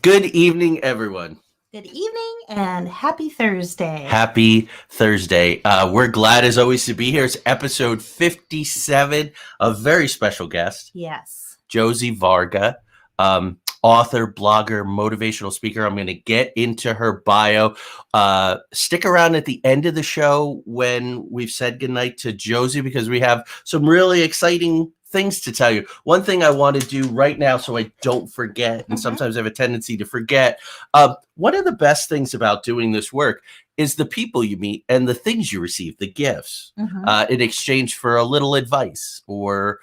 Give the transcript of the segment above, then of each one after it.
Good evening, everyone. Good evening and happy Thursday. Happy Thursday. We're glad, as always, to be here. It's episode 57. A very special guest. Yes. Josie Varga, author, blogger, motivational speaker. I'm going to get into her bio. Stick around at the end of the show when we've said goodnight to Josie, because we have some really exciting things to tell you. One thing I want to do right now so I don't forget, and sometimes I have a tendency to forget, one of the best things about doing this work is the people you meet and the things you receive, the gifts, in exchange for a little advice or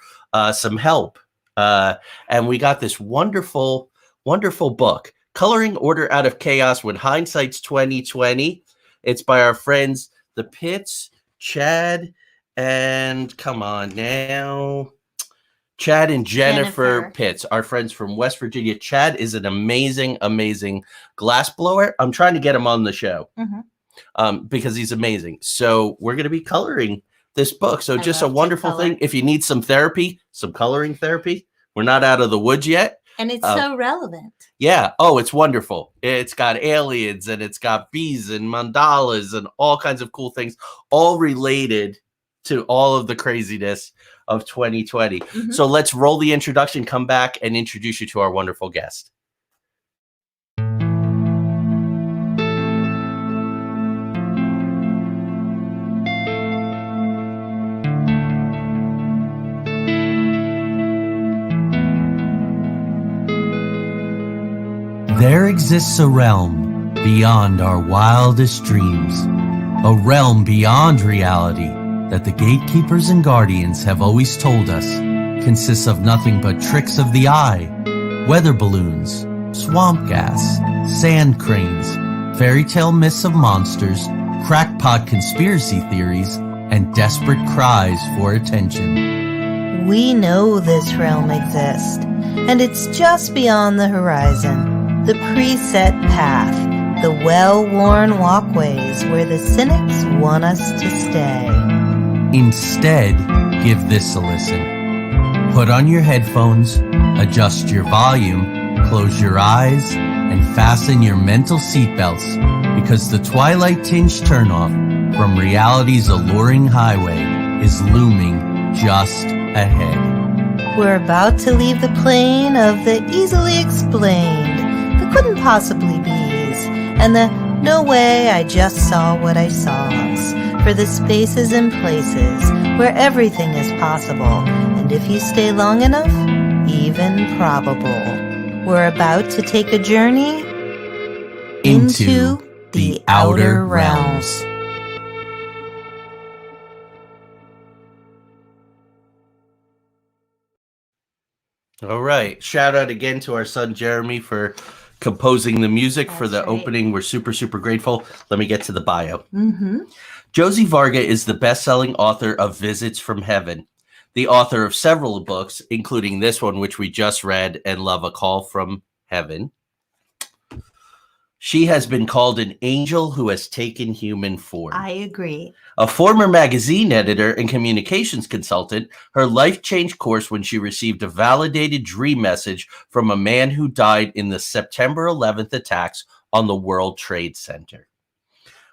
some help. And we got this wonderful book, Coloring Order Out of Chaos When Hindsight's 2020. It's by our friends, the Pitts, Chad, and come on now, Chad and Jennifer Pitts, our friends from West Virginia. Chad is an amazing glassblower. I'm trying to get him on the show because he's amazing. So we're going to be coloring this book. So just a wonderful thing. If you need some therapy, some coloring therapy, we're not out of the woods yet. And it's so relevant. Yeah. Oh, it's wonderful. It's got aliens and it's got bees and mandalas and all kinds of cool things, all related to all of the craziness of 2020. So let's roll the introduction, come back, and introduce you to our wonderful guest. There exists a realm beyond our wildest dreams, a realm beyond reality that the gatekeepers and guardians have always told us consists of nothing but tricks of the eye, weather balloons, swamp gas, sand cranes, fairy tale myths of monsters, crackpot conspiracy theories, and desperate cries for attention. We know this realm exists, and it's just beyond the horizon, the preset path, the well-worn walkways where the cynics want us to stay. Instead, give this a listen. Put on your headphones, adjust your volume, close your eyes, and fasten your mental seatbelts, because the twilight-tinged turnoff from reality's alluring highway is looming just ahead. We're about to leave the plane of the easily explained, the couldn't possibly be's, and the no way I just saw what I saw's, for the spaces and places where everything is possible, and if you stay long enough, even probable. We're about to take a journey into the outer realms. All right. Shout out again to our son Jeremy for composing the music for the opening. We're super grateful. Let me get to the bio. Josie Varga is the best-selling author of Visits from Heaven, the author of several books, including this one, which we just read, and Love, a Call from Heaven. She has been called an angel who has taken human form. I agree. A former magazine editor and communications consultant, her life changed course when she received a validated dream message from a man who died in the September 11th attacks on the World Trade Center.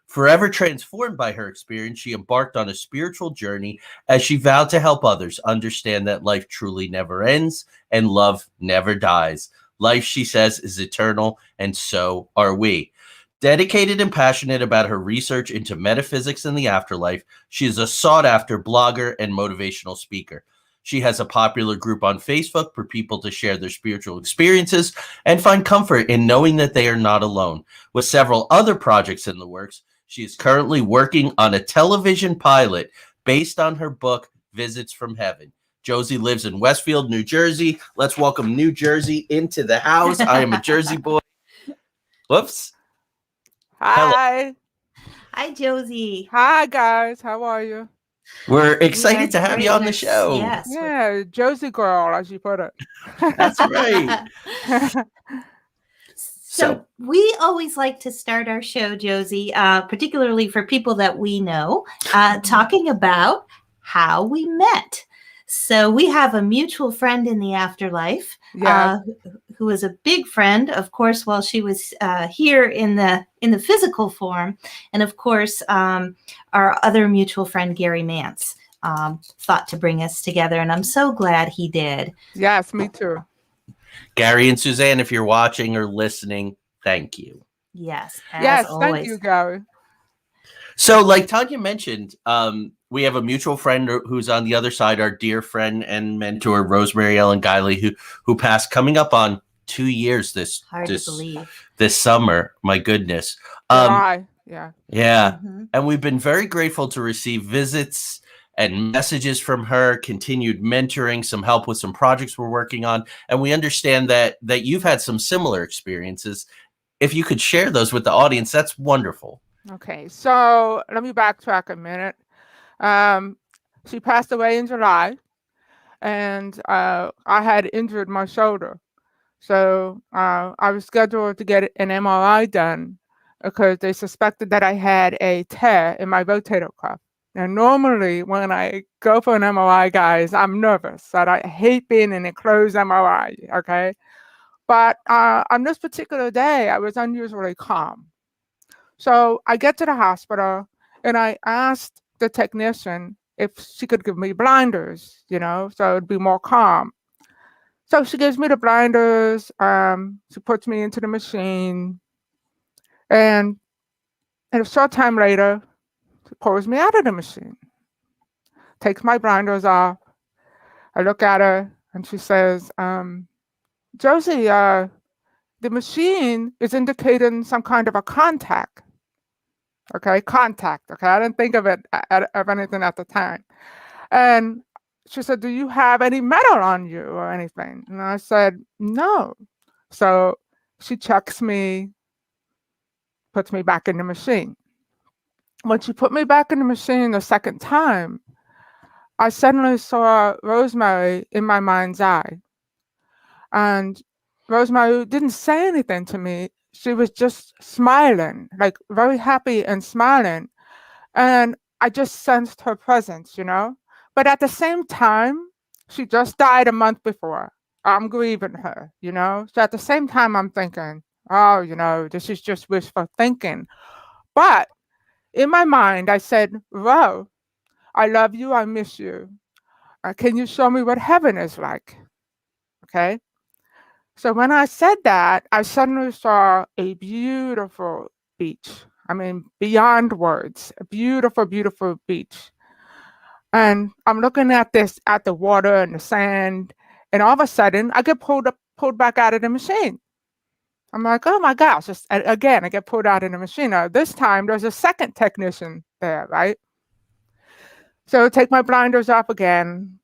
Forever transformed by her experience, she embarked on a spiritual journey as she vowed to help others understand that life truly never ends and love never dies. Life, she says, is eternal, and so are we. Dedicated and passionate about her research into metaphysics and the afterlife, she is a sought-after blogger and motivational speaker. She has a popular group on Facebook for people to share their spiritual experiences and find comfort in knowing that they are not alone. With several other projects in the works, she is currently working on a television pilot based on her book, Visits from Heaven. Josie lives in Westfield, New Jersey. Let's welcome New Jersey into the house. I am a Jersey boy. Whoops. Hi. Hello. Hi, Josie. Hi, guys. How are you? We're excited to have you on the show. Yes. Yeah, Josie girl, as you put it. That's right. So we always like to start our show, Josie, particularly for people that we know, talking about how we met. So we have a mutual friend in the afterlife who was a big friend, of course, while she was here in the physical form, and of course, our other mutual friend Gary Mance thought to bring us together, and I'm so glad he did. Yes, me too. Gary and Suzanne, if you're watching or listening, thank you. Yes, as Yes, always. thank you, Gary. So, like Tanya mentioned, we have a mutual friend who's on the other side, our dear friend and mentor, Rosemary Ellen Guiley, who passed coming up on 2 years this summer. My goodness. Yeah. Yeah. Mm-hmm. And we've been very grateful to receive visits and messages from her, continued mentoring, some help with some projects we're working on. And we understand that you've had some similar experiences. If you could share those with the audience, that's wonderful. Okay, so let me backtrack a minute. She passed away in July, and I had injured my shoulder. So I was scheduled to get an MRI done because they suspected that I had a tear in my rotator cuff. Now, normally when I go for an MRI, guys, I'm nervous. And I hate being in a closed MRI, okay? But on this particular day, I was unusually calm. So I get to the hospital and I asked the technician if she could give me blinders, so it'd be more calm. So she gives me the blinders. She puts me into the machine, and a short time later, she pulls me out of the machine, takes my blinders off. I look at her and she says, Josie, the machine is indicating some kind of a contact. Okay, contact. Okay, I didn't think of it of anything at the time. And she said, do you have any metal on you or anything? And I said, no. So she checks me, puts me back in the machine. When she put me back in the machine the second time, I suddenly saw Rosemary in my mind's eye. And Rosemary didn't say anything to me. She was just smiling, like very happy and smiling. And I just sensed her presence, But at the same time, she just died a month before. I'm grieving her, So at the same time, I'm thinking, oh, this is just wishful thinking. But in my mind, I said, Ro, I love you. I miss you. Can you show me what heaven is like? Okay. So when I said that, I suddenly saw a beautiful beach. I mean, beyond words, a beautiful, beautiful beach. And I'm looking at the water and the sand, and all of a sudden I get pulled back out of the machine. I'm like, oh my gosh, again, I get pulled out of the machine. Now, this time there's a second technician there, right? So take my blinders off again.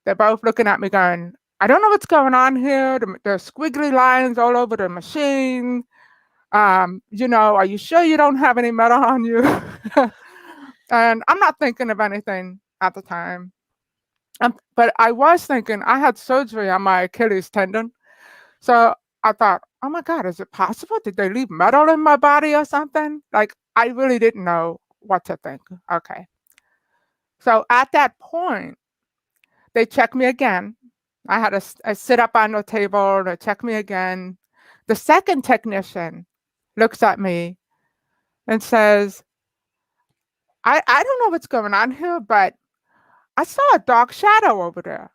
They're both looking at me going, I don't know what's going on here. There's squiggly lines all over the machine. Are you sure you don't have any metal on you? And I'm not thinking of anything at the time. But I was thinking I had surgery on my Achilles tendon. So I thought, oh my God, is it possible? Did they leave metal in my body or something? Like, I really didn't know what to think. Okay. So at that point, they checked me again. I had a sit up on the table. They checked me again. The second technician looks at me and says, I don't know what's going on here, but I saw a dark shadow over there.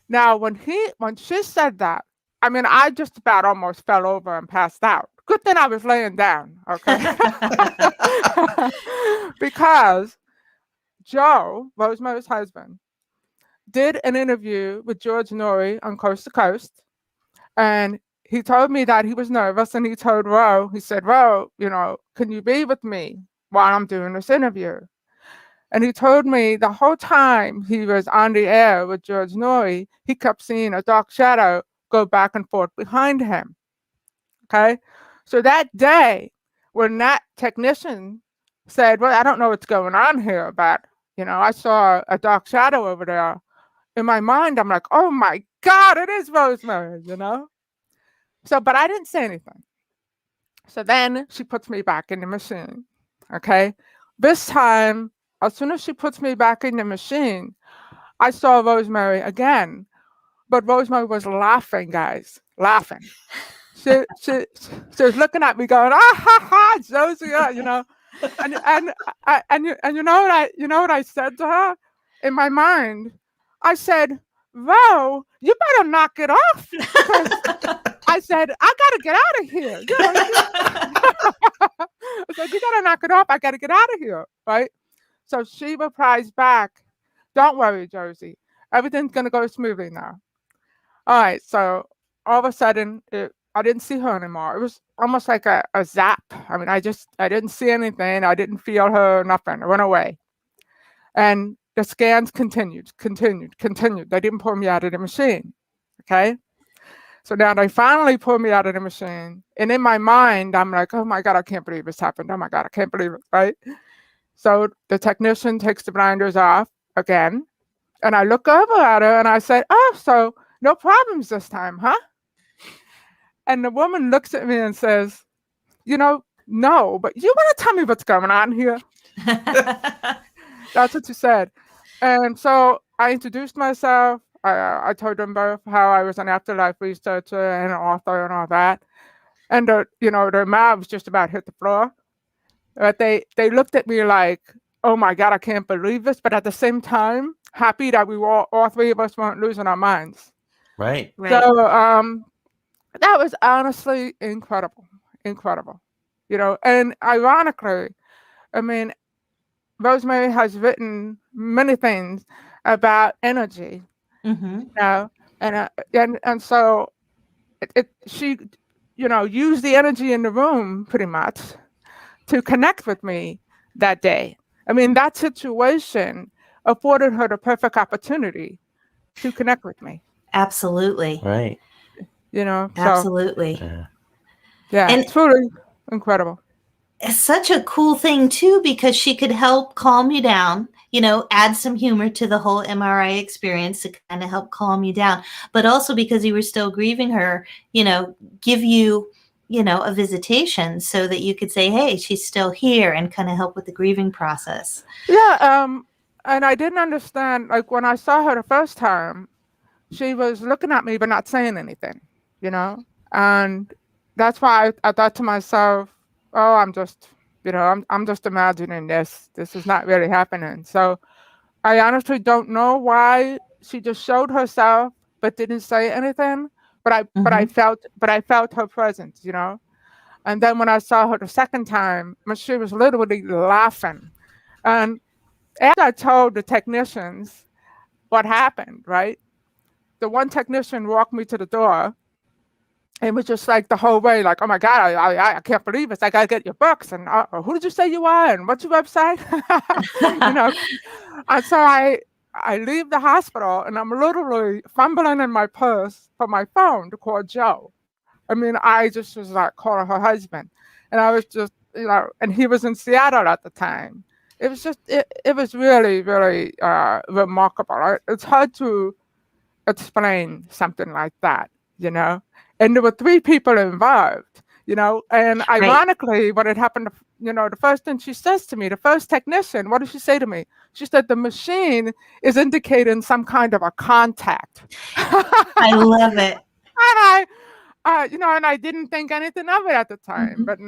Now, when she said that, I mean, I just about almost fell over and passed out. Good thing I was laying down, okay? Because Joe, Rosemary's husband, did an interview with George Norrie on Coast to Coast, and he told me that he was nervous, and he told Ro, he said, Ro, can you be with me while I'm doing this interview? And he told me the whole time he was on the air with George Norrie, he kept seeing a dark shadow go back and forth behind him. Okay? So that day, when that technician said, well, I don't know what's going on here, but, I saw a dark shadow over there. In my mind, I'm like, oh my God, it is Rosemary, So, but I didn't say anything. So then she puts me back in the machine. Okay? This time, as soon as she puts me back in the machine, I saw Rosemary again. But Rosemary was laughing, guys, laughing. She was looking at me, going, "Ah ha ha, Josie," and you know what I said to her in my mind? I said, "Ro, you better knock it off," because I said, "I gotta get out of here." I said, "You gotta knock it off. I gotta get out of here," right? So she replies back, "Don't worry, Josie. Everything's gonna go smoothly now." All right. So all of a sudden, I didn't see her anymore. It was almost like a zap. I mean, I didn't see anything. I didn't feel her, nothing. It went away. And the scans continued. They didn't pull me out of the machine. Okay. So now they finally pulled me out of the machine. And in my mind, I'm like, oh my God, I can't believe this happened. Oh my God, I can't believe it. Right. So the technician takes the blinders off again. And I look over at her and I said, "Oh, so no problems this time, huh?" And the woman looks at me and says, "No, but you want to tell me what's going on here?" That's what she said. And so I introduced myself. I told them both how I was an afterlife researcher and an author and all that. And their mouths just about hit the floor. But they looked at me like, "Oh my God, I can't believe this," but at the same time, happy that we were all three of us weren't losing our minds. Right. So that was honestly incredible. And ironically, I mean, Rosemary has written many things about energy, and so she, used the energy in the room pretty much to connect with me that day. I mean, that situation afforded her the perfect opportunity to connect with me. Absolutely. Right. Absolutely. Yeah, And it's really incredible. It's such a cool thing too, because she could help calm you down, add some humor to the whole MRI experience to kind of help calm you down. But also because you were still grieving her, give you, a visitation so that you could say, hey, she's still here, and kind of help with the grieving process. Yeah. And I didn't understand, like when I saw her the first time, she was looking at me but not saying anything, and that's why I thought to myself, oh, I'm just, I'm just imagining this. This is not really happening. So I honestly don't know why she just showed herself but didn't say anything. But I felt her presence, And then when I saw her the second time, she was literally laughing. And after I told the technicians what happened, right? The one technician walked me to the door. It was just like the whole way, like, oh my God, I can't believe it. I got to get your books. And who did you say you are? And what's your website? And so I leave the hospital and I'm literally fumbling in my purse for my phone to call Joe. I mean, I just was like calling her husband. And I was just, and he was in Seattle at the time. It was just, it was really, really remarkable. Right? It's hard to explain something like that, And there were three people involved, And ironically, when it happened, the first thing she says to me, the first technician, what did she say to me? She said, the machine is indicating some kind of a contact. I love it. And and I didn't think anything of it at the time, but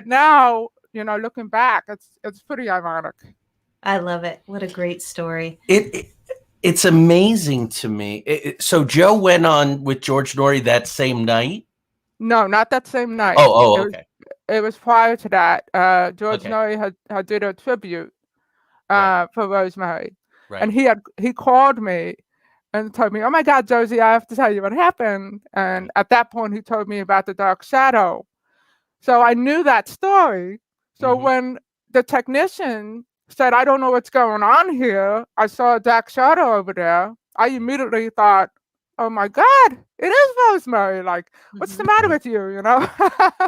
now, looking back, it's pretty ironic. I love it. What a great story. It's amazing to me. So Joe went on with George Norrie that same night? No, not that same night. Okay. It was prior to that. George Norrie had did a tribute for Rosemary. Right. And he called me and told me, oh my God, Josie, I have to tell you what happened. And at that point, he told me about the dark shadow. So I knew that story. So when the technician said, I don't know what's going on here, I saw a dark shadow over there, I immediately thought, oh my God, it is Rosemary. Like, what's the matter with you,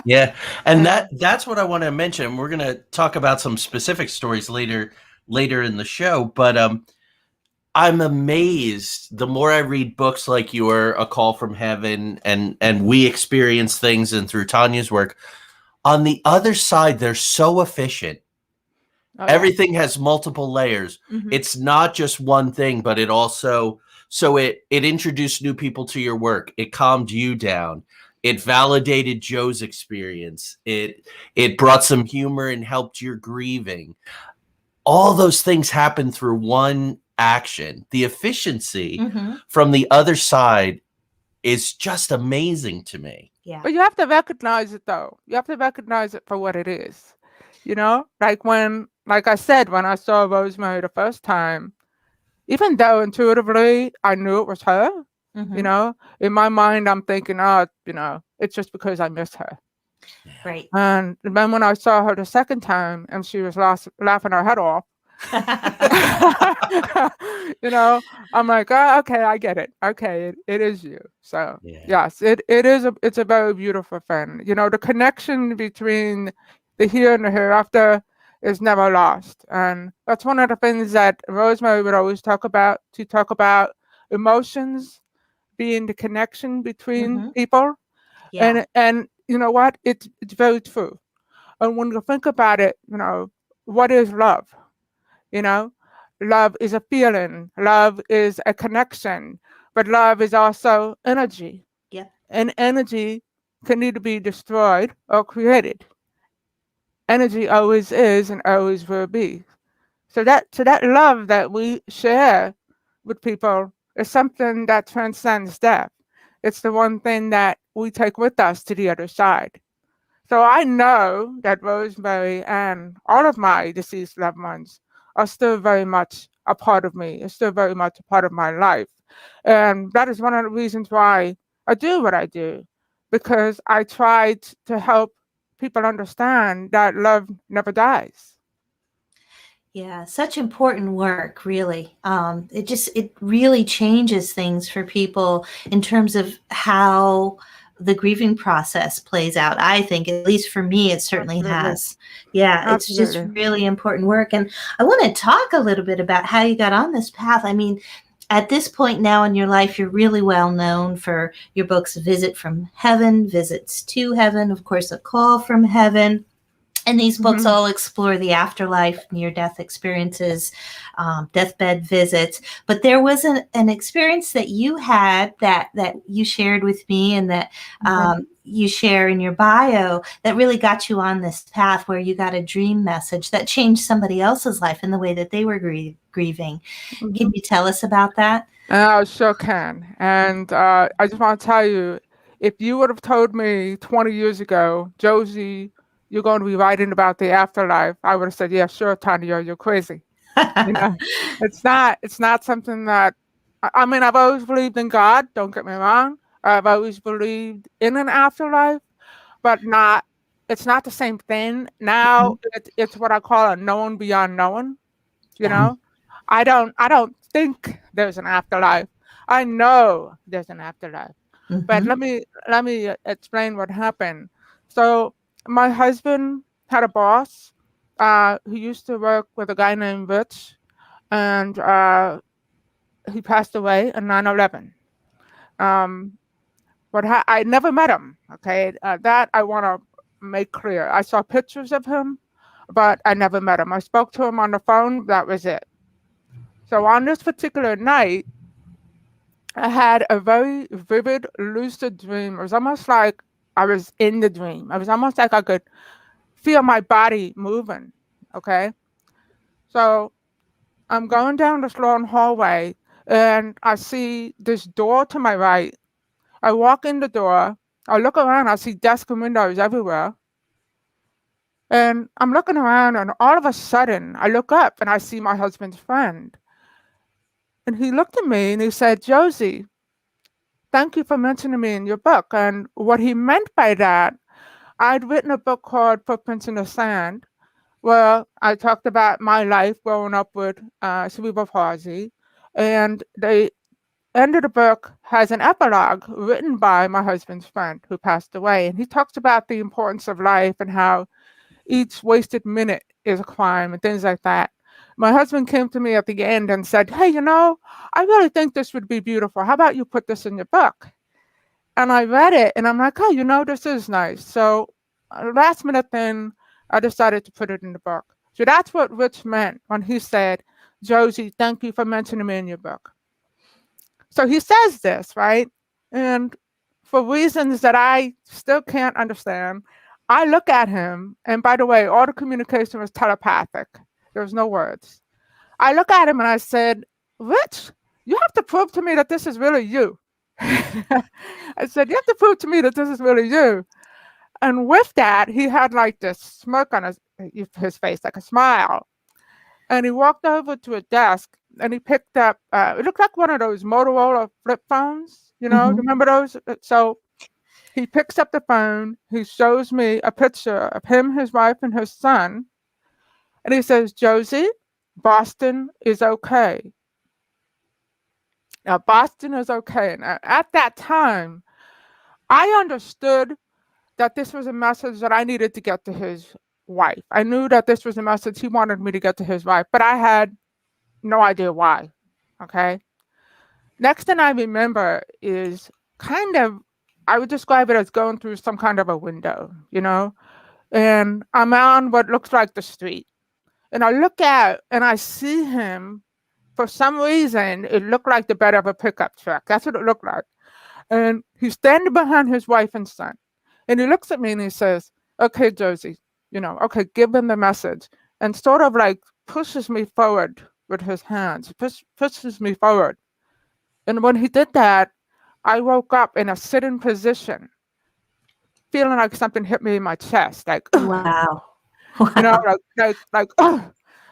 Yeah. And that's what I want to mention. We're going to talk about some specific stories later in the show. But I'm amazed. The more I read books like your A Call from Heaven and we experience things, and through Tanya's work, on the other side, they're so efficient. Everything has multiple layers. It's not just one thing, but it also So it introduced new people to your work. It calmed you down. It validated Joe's experience. It brought some humor and helped your grieving. All those things happen through one action. The efficiency from the other side is just amazing to me. Yeah. But you have to recognize it, though. You have to recognize it for what it is. You know, like I said, when I saw Rosemary the first time, even though intuitively I knew it was her, you know, in my mind, I'm thinking, oh, you know, it's just because I miss her. Right. And then when I saw her the second time and she was laughing her head off, you know, I'm like, oh, okay, I get it. Okay, it is you. So yes, it's a very beautiful thing. You know, the connection between the here and the hereafter is never lost. And that's one of the things that Rosemary would always talk about. To talk about emotions being the connection between people. Yeah. And you know what? It's very true. And when you think about it, you know, what is love? You know, love is a feeling, love is a connection, but love is also energy. Yep. And energy can either be destroyed or created. Energy always is and always will be. So that love that we share with people is something that transcends death. It's the one thing that we take with us to the other side. So I know that Rosemary and all of my deceased loved ones are still very much a part of me, is still very much a part of my life. And that is one of the reasons why I do what I do, because I tried to help people understand that love never dies. Yeah, such important work, really. It really changes things for people in terms of how the grieving process plays out. I think, at least for me, it certainly Absolutely. has. Yeah, it's just Absolutely. really important work. And I want to talk a little bit about how you got on this path. I mean, at this point now in your life, you're really well known for your books, Visit from Heaven, Visits to Heaven, of course, A Call from Heaven. And these books all explore the afterlife, near-death experiences, deathbed visits. But there was an experience that you had that you shared with me, and that you share in your bio, that really got you on this path, where you got a dream message that changed somebody else's life in the way that they were grieving. Can you tell us about that? I sure can. And I just want to tell you, if you would have told me 20 years ago, Josie, you're going to be writing about the afterlife, I would have said, yeah, sure, Tanya, you're crazy. You know, it's not something that, I mean, I've always believed in God, don't get me wrong. I've always believed in an afterlife, but it's not the same thing. Now it's what I call a known beyond knowing, you Yeah. know? I don't think there's an afterlife. I know there's an afterlife. But let me explain what happened. So my husband had a boss who used to work with a guy named Rich, and he passed away in 9/11. Um, I never met him. Okay, that I want to make clear. I saw pictures of him, but I never met him. I spoke to him on the phone. That was it. So on this particular night, I had a very vivid, lucid dream. It was almost like I was in the dream. It was almost like I could feel my body moving. Okay. So I'm going down this long hallway and I see this door to my right. I walk in the door. I look around. I see desks and windows everywhere. And I'm looking around, and all of a sudden, I look up and I see my husband's friend. And he looked at me and he said, Josie, thank you for mentioning me in your book. And what he meant by that, I'd written a book called Footprints in the Sand, where I talked about my life growing up with cerebral palsy. And the end of the book has an epilogue written by my husband's friend who passed away. And he talks about the importance of life and how each wasted minute is a crime and things like that. My husband came to me at the end and said, hey, you know, I really think this would be beautiful. How about you put this in your book? And I read it and I'm like, oh, you know, this is nice. So last minute then I decided to put it in the book. So that's what Rich meant when he said, Josie, thank you for mentioning me in your book. So he says this, right? And for reasons that I still can't understand, I look at him, and by the way, all the communication was telepathic. There was no words. I look at him and I said, Rich, you have to prove to me that this is really you. I said, you have to prove to me that this is really you. And with that, he had like this smirk on his face, like a smile. And he walked over to a desk and he picked up, it looked like one of those Motorola flip phones, you know, remember those? So he picks up the phone, he shows me a picture of him, his wife, and his son. And he says, Josie, Boston is okay. Now, Boston is okay. And at that time, I understood that this was a message that I needed to get to his wife. I knew that this was a message he wanted me to get to his wife, but I had no idea why. Okay. Next thing I remember is kind of, I would describe it as going through some kind of a window, you know, and I'm on what looks like the street. And I look out and I see him. For some reason, it looked like the bed of a pickup truck. That's what it looked like. And he's standing behind his wife and son. And he looks at me and he says, okay, Josie, you know, okay, give him the message. And sort of like pushes me forward with his hands, pushes me forward. And when he did that, I woke up in a sitting position, feeling like something hit me in my chest, like, Wow. you know, like,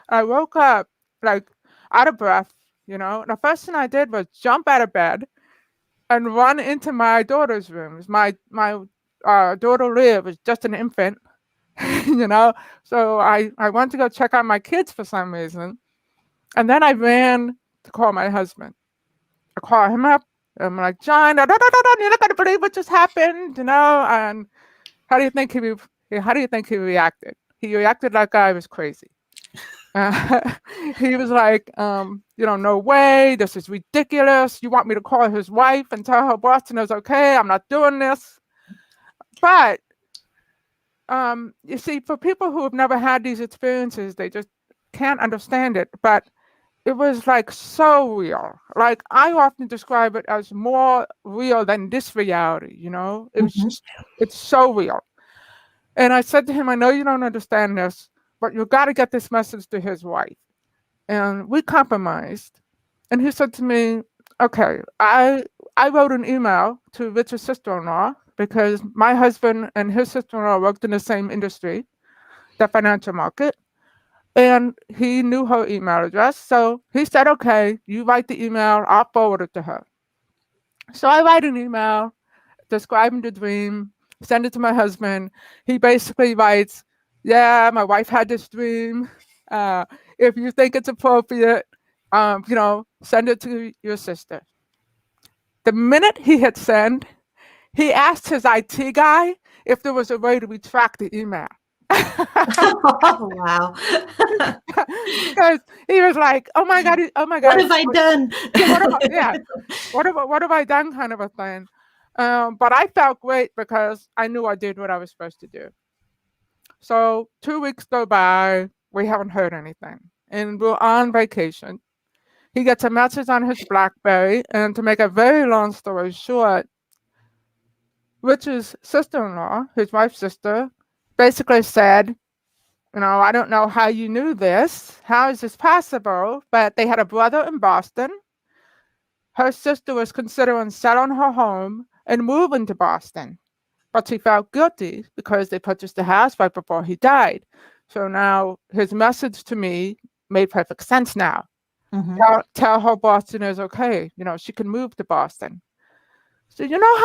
I woke up like out of breath, you know. The first thing I did was jump out of bed and run into my daughter's rooms. My daughter Leah was just an infant, you know. So I went to go check on my kids for some reason. And then I ran to call my husband. I call him up. I'm like, John, you're not gonna believe what just happened, you know. And how do you think he reacted? He reacted like I was crazy. He was like, you know, no way, this is ridiculous. You want me to call his wife and tell her Boston is okay? I'm not doing this. But you see, for people who have never had these experiences, they just can't understand it. But it was like so real. Like I often describe it as more real than this reality, you know? It was just, it's so real. And I said to him, I know you don't understand this, but you got to get this message to his wife. And we compromised. And he said to me, okay, I wrote an email to Richard's sister-in-law because my husband and his sister-in-law worked in the same industry, the financial market. And he knew her email address. So he said, okay, you write the email, I'll forward it to her. So I write an email describing the dream, send it to my husband. He basically writes, yeah, my wife had this dream. If you think it's appropriate, you know, send it to your sister. The minute he hit send, he asked his IT guy if there was a way to retract the email. Wow. Because he was like, oh my God. What have I done? What have I done kind of a thing. But I felt great because I knew I did what I was supposed to do. So 2 weeks go by, we haven't heard anything. And we're on vacation. He gets a message on his BlackBerry, and to make a very long story short, Rich's sister-in-law, his wife's sister, basically said, you know, I don't know how you knew this. How is this possible? But they had a brother in Boston. Her sister was considering selling her home and moving to Boston, but she felt guilty because they purchased the house right before he died. So now his message to me made perfect sense now. Tell her Boston is okay. You know, she can move to Boston. So you know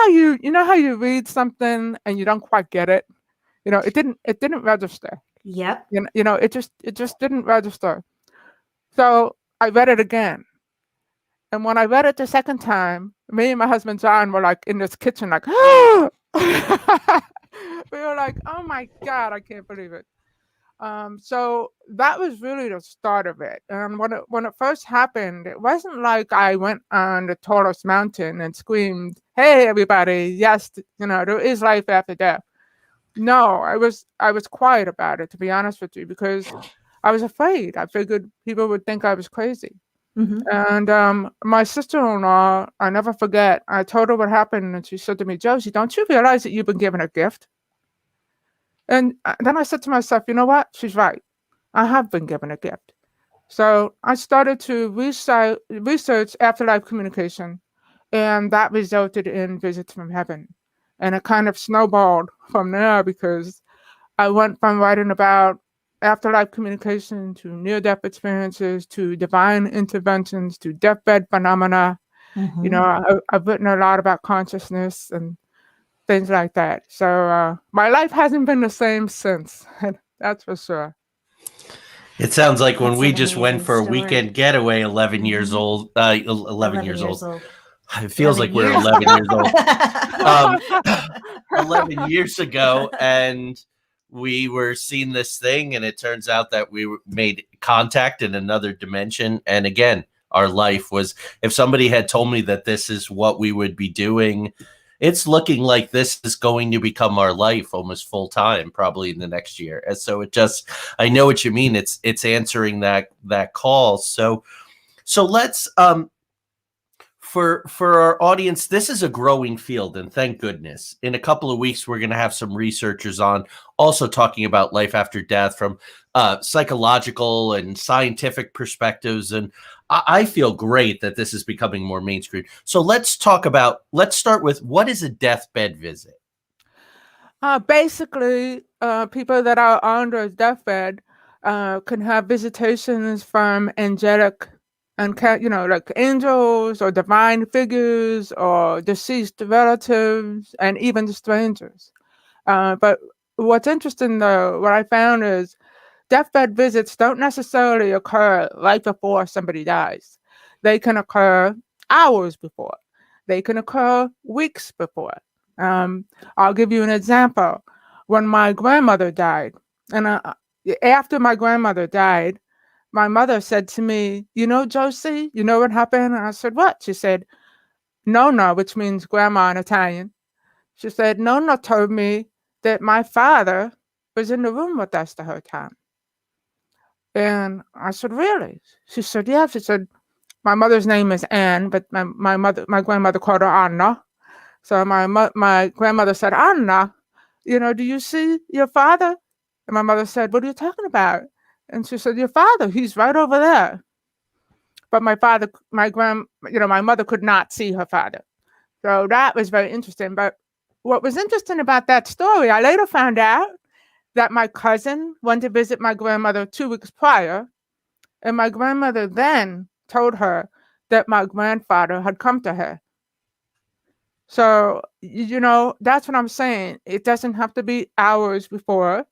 how you read something and you don't quite get it. You know, it didn't register. Yep. You know, it just didn't register. So I read it again. And when I read it the second time, me and my husband John were like in this kitchen, like, we were like, oh my God, I can't believe it. So that was really the start of it. And when it first happened, it wasn't like I went on the tallest mountain and screamed, hey, everybody, yes, you know, there is life after death. No, I was quiet about it, to be honest with you, because I was afraid. I figured people would think I was crazy. And my sister-in-law, I never forget, I told her what happened, and she said to me, Josie, don't you realize that you've been given a gift? And then I said to myself, you know what? She's right. I have been given a gift. So I started to research afterlife communication, and that resulted in Visits from Heaven. And it kind of snowballed from there because I went from writing about afterlife communication to near-death experiences to divine interventions to deathbed phenomena. You know, I've written a lot about consciousness and things like that. So my life hasn't been the same since. That's for sure. It sounds like when That's we an just went amazing for a story. weekend getaway, 11 years old, 11 years old. It feels like we're 11 years old. 11 years ago, and we were seeing this thing, and it turns out that we made contact in another dimension. And again, our life was, if somebody had told me that this is what we would be doing, it's looking like this is going to become our life almost full time, probably in the next year. And so it just, I know what you mean. It's answering that call. So let's, for our audience, this is a growing field, and thank goodness. In a couple of weeks, we're going to have some researchers on also talking about life after death from psychological and scientific perspectives. And I feel great that this is becoming more mainstream. So let's start with, what is a deathbed visit? Basically, people that are on their deathbed can have visitations from angelic and like angels or divine figures or deceased relatives and even strangers. But what's interesting, though, what I found is deathbed visits don't necessarily occur right before somebody dies. They can occur hours before. They can occur weeks before. I'll give you an example. When my grandmother died, and after my grandmother died, my mother said to me, you know, Josie, you know what happened? And I said, what? She said, Nonna, which means grandma in Italian. She said, Nonna told me that my father was in the room with us the whole time. And I said, really? She said, yeah. She said, my mother's name is Anne, but my grandmother called her Anna. So my grandmother said, Anna, you know, do you see your father? And my mother said, what are you talking about? And she said, your father, he's right over there. But my mother could not see her father. So that was very interesting. But what was interesting about that story, I later found out that my cousin went to visit my grandmother 2 weeks prior, and my grandmother then told her that my grandfather had come to her. So, you know, that's what I'm saying. It doesn't have to be hours before.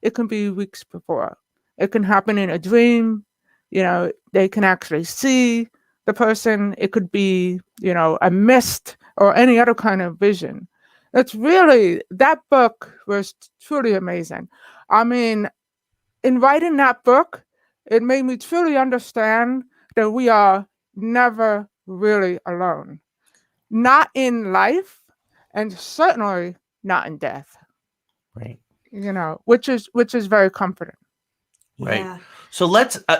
It can be weeks before. It can happen in a dream. You know, they can actually see the person. It could be, you know, a mist or any other kind of vision. That book was truly amazing. I mean, in writing that book, it made me truly understand that we are never really alone. Not in life, and certainly not in death. Right. You know, which is very comforting. Right. Yeah. So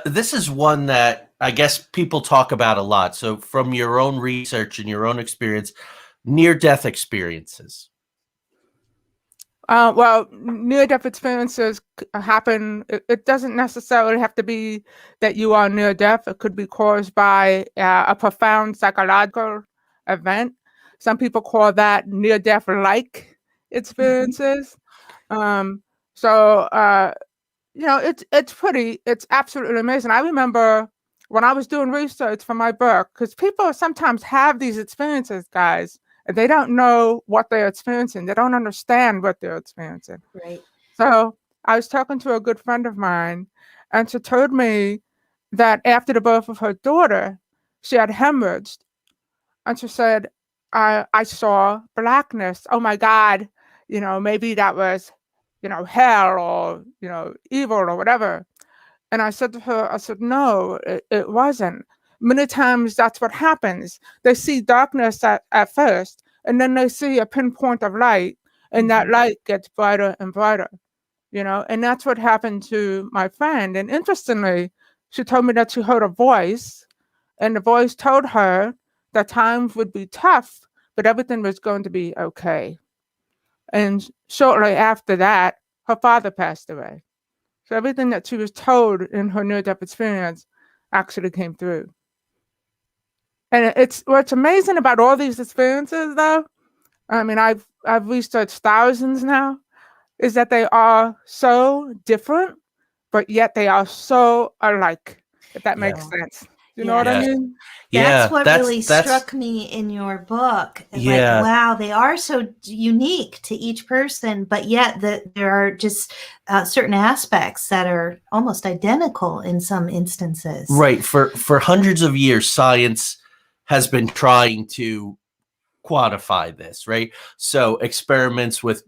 this is one that I guess people talk about a lot. So from your own research and your own experience, near-death experiences. Well, near-death experiences happen. It doesn't necessarily have to be that you are near death. It could be caused by a profound psychological event. Some people call that near-death-like experiences. So you know, it's absolutely amazing. I remember when I was doing research for my book, because people sometimes have these experiences, guys, and they don't know what they're experiencing. They don't understand what they're experiencing. Right. So I was talking to a good friend of mine, and she told me that after the birth of her daughter, she had hemorrhaged. And she said, I saw blackness. Oh my God, you know, maybe that was, you know, hell or, you know, evil or whatever. And I said to her, I said, no, it wasn't. Many times that's what happens. They see darkness at first, and then they see a pinpoint of light, and that light gets brighter and brighter, you know, and that's what happened to my friend. And interestingly, she told me that she heard a voice, And the voice told her that times would be tough, but everything was going to be okay. And shortly after that, her father passed away. So everything that she was told in her near-death experience actually came through. And it's what's amazing about all these experiences, though. I mean, I've researched thousands now, is that they are so different, but yet they are so alike. If that makes sense, you know what I Yes. mean? That's Yeah, what that's really struck me in your book. Like, Yeah. wow, they are so unique to each person, but yet there are just certain aspects that are almost identical in some instances. Right. For hundreds of years, science has been trying to quantify this, right? So experiments with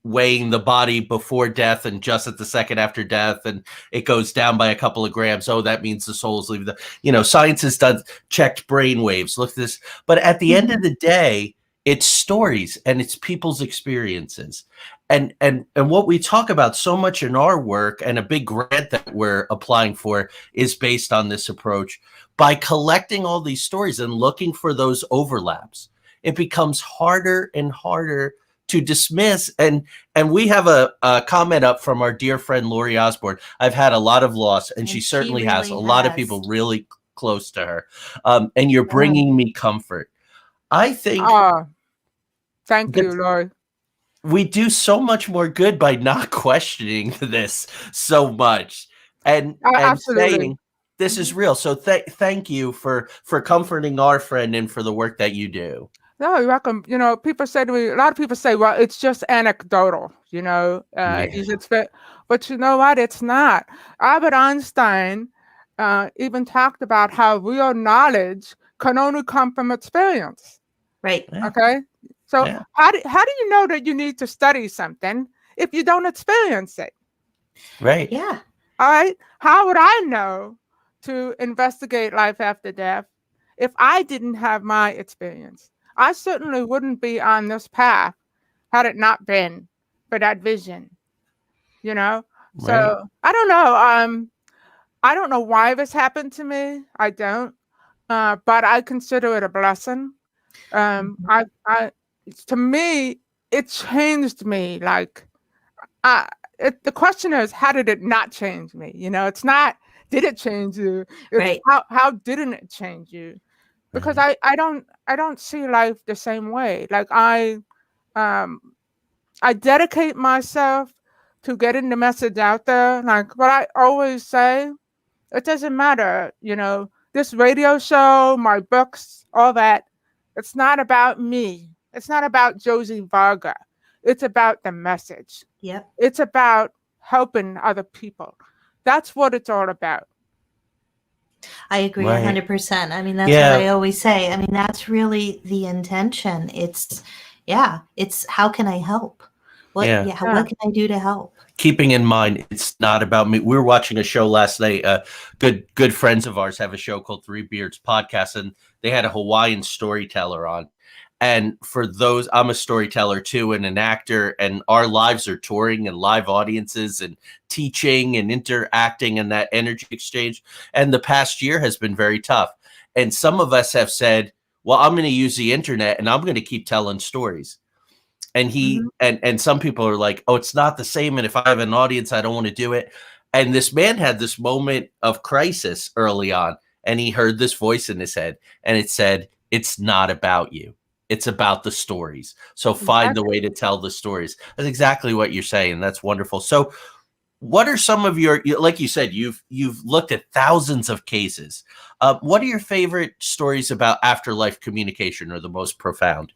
weighing the body before death and just at the second after death, and it goes down by a couple of grams. Oh, that means the soul's leaving the, science has done checked brain waves. Look at this. But at the end of the day, it's stories and it's people's experiences. And what we talk about so much in our work, and a big grant that we're applying for is based on this approach. By collecting all these stories and looking for those overlaps, it becomes harder and harder to dismiss. And we have a comment up from our dear friend Lori Osborne. I've had a lot of loss, and she certainly really has a lot of people really close to her. And you're bringing me comfort. I think thank you, Lori. We do so much more good by not questioning this so much and saying this is real. So thank you for comforting our friend and for the work that you do. No, you're welcome. People say to me, a lot of people say, well, it's just anecdotal, but you know what? It's not. Albert Einstein even talked about how real knowledge can only come from experience. Right. Okay. So how do you know that you need to study something if you don't experience it? Right. Yeah. All right. How would I know to investigate life after death if I didn't have my experience? I certainly wouldn't be on this path had it not been for that vision, So I don't know. I don't know why this happened to me. I don't, but I consider it a blessing. To me, it changed me. Like, the question is, how did it not change me? It's not, did it change you? It's how didn't it change you? Because I don't see life the same way. Like I dedicate myself to getting the message out there. Like what I always say, it doesn't matter, this radio show, my books, all that. It's not about me. It's not about Josie Varga. It's about the message. Yep. It's about helping other people. That's what it's all about. I agree 100%. I mean, that's what I always say. I mean, that's really the intention. It's how can I help? What can I do to help? Keeping in mind, it's not about me. We were watching a show last night. Good friends of ours have a show called Three Beards Podcast, and they had a Hawaiian storyteller on. And for those, I'm a storyteller too, and an actor, and our lives are touring and live audiences and teaching and interacting and that energy exchange. And the past year has been very tough. And some of us have said, well, I'm going to use the internet and I'm going to keep telling stories. And and some people are like, oh, it's not the same. And if I have an audience, I don't want to do it. And this man had this moment of crisis early on, and he heard this voice in his head, and it said, it's not about you. It's about the stories. So find the way to tell the stories. That's exactly what you're saying. That's wonderful. So what are some of your, like you said, you've looked at thousands of cases. What are your favorite stories about afterlife communication, or the most profound?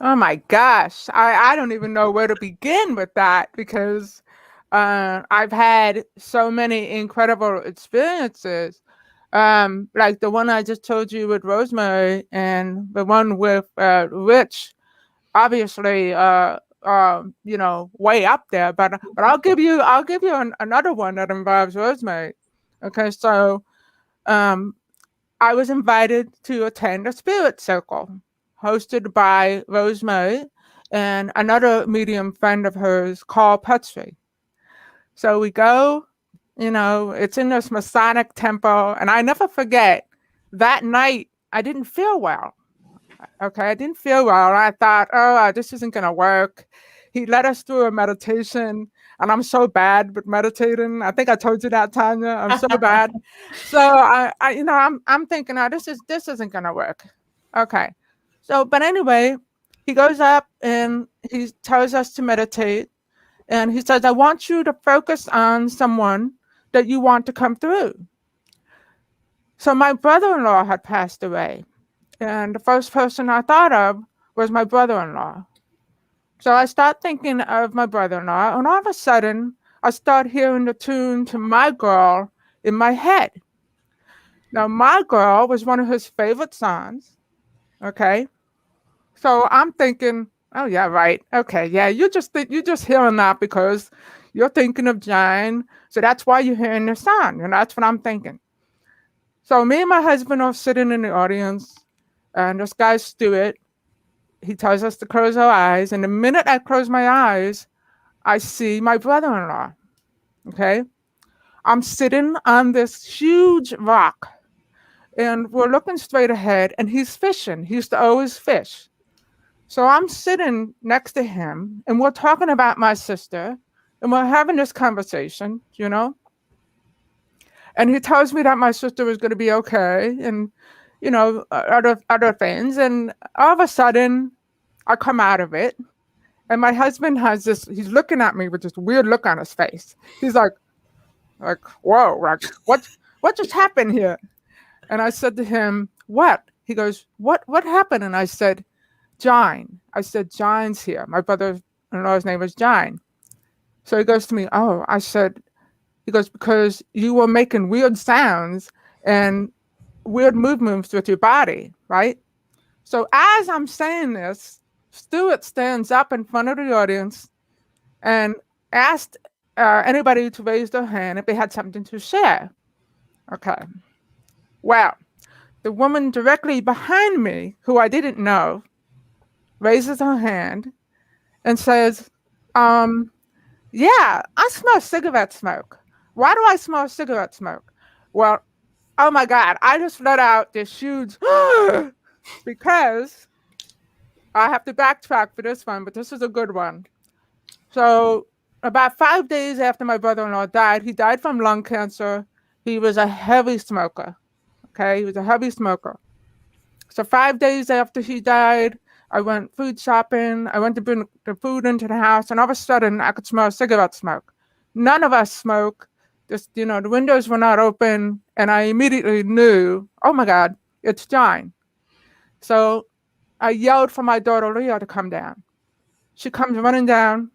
Oh my gosh. I don't even know where to begin with that, because I've had so many incredible experiences. Like the one I just told you with Rosemary, and the one with Rich, obviously, way up there. But I'll give you another one that involves Rosemary. Okay, so I was invited to attend a spirit circle hosted by Rosemary and another medium friend of hers called Petri. So we go, it's in this Masonic temple, and I never forget, that night, I didn't feel well. Okay, I didn't feel well. I thought, oh, this isn't going to work. He led us through a meditation, and I'm so bad with meditating. I think I told you that, Tanya. I'm so bad. So I'm thinking, oh, this isn't going to work. Okay. So, but anyway, he goes up and he tells us to meditate, and he says, I want you to focus on someone that you want to come through. So my brother-in-law had passed away. And the first person I thought of was my brother-in-law. So I start thinking of my brother-in-law, and all of a sudden, I start hearing the tune to My Girl in my head. Now, My Girl was one of his favorite songs, okay? So I'm thinking, oh, yeah, right. Okay, yeah, you're just hearing that because you're thinking of Jane, so that's why you're hearing the song, and that's what I'm thinking. So me and my husband are sitting in the audience, and this guy, Stuart, he tells us to close our eyes. And the minute I close my eyes, I see my brother-in-law, okay? I'm sitting on this huge rock, and we're looking straight ahead, and he's fishing. He used to always fish. So I'm sitting next to him, and we're talking about my sister, and we're having this conversation, And he tells me that my sister was going to be okay, and other things. And all of a sudden, I come out of it, and my husband he's looking at me with this weird look on his face. He's like, whoa, like, what just happened here? And I said to him, what? He goes, what happened? And I said, John. I said, John's here. My brother-in-law's name was John. So he goes to me, oh, he goes, because you were making weird sounds and weird movements with your body, right? So as I'm saying this, Stuart stands up in front of the audience and asked anybody to raise their hand if they had something to share. Okay. Well, the woman directly behind me, who I didn't know, raises her hand and says, yeah, I smell cigarette smoke. Why do I smell cigarette smoke? Well, oh my God, I just let out this huge because I have to backtrack for this one, but this is a good one. So about 5 days after my brother-in-law died, he died from lung cancer. He was a heavy smoker. Okay, he was a heavy smoker. So 5 days after he died, I went food shopping. I went to bring the food into the house, and all of a sudden, I could smell cigarette smoke. None of us smoke. Just, the windows were not open, and I immediately knew, oh my God, it's John. So I yelled for my daughter, Leah, to come down. She comes running down,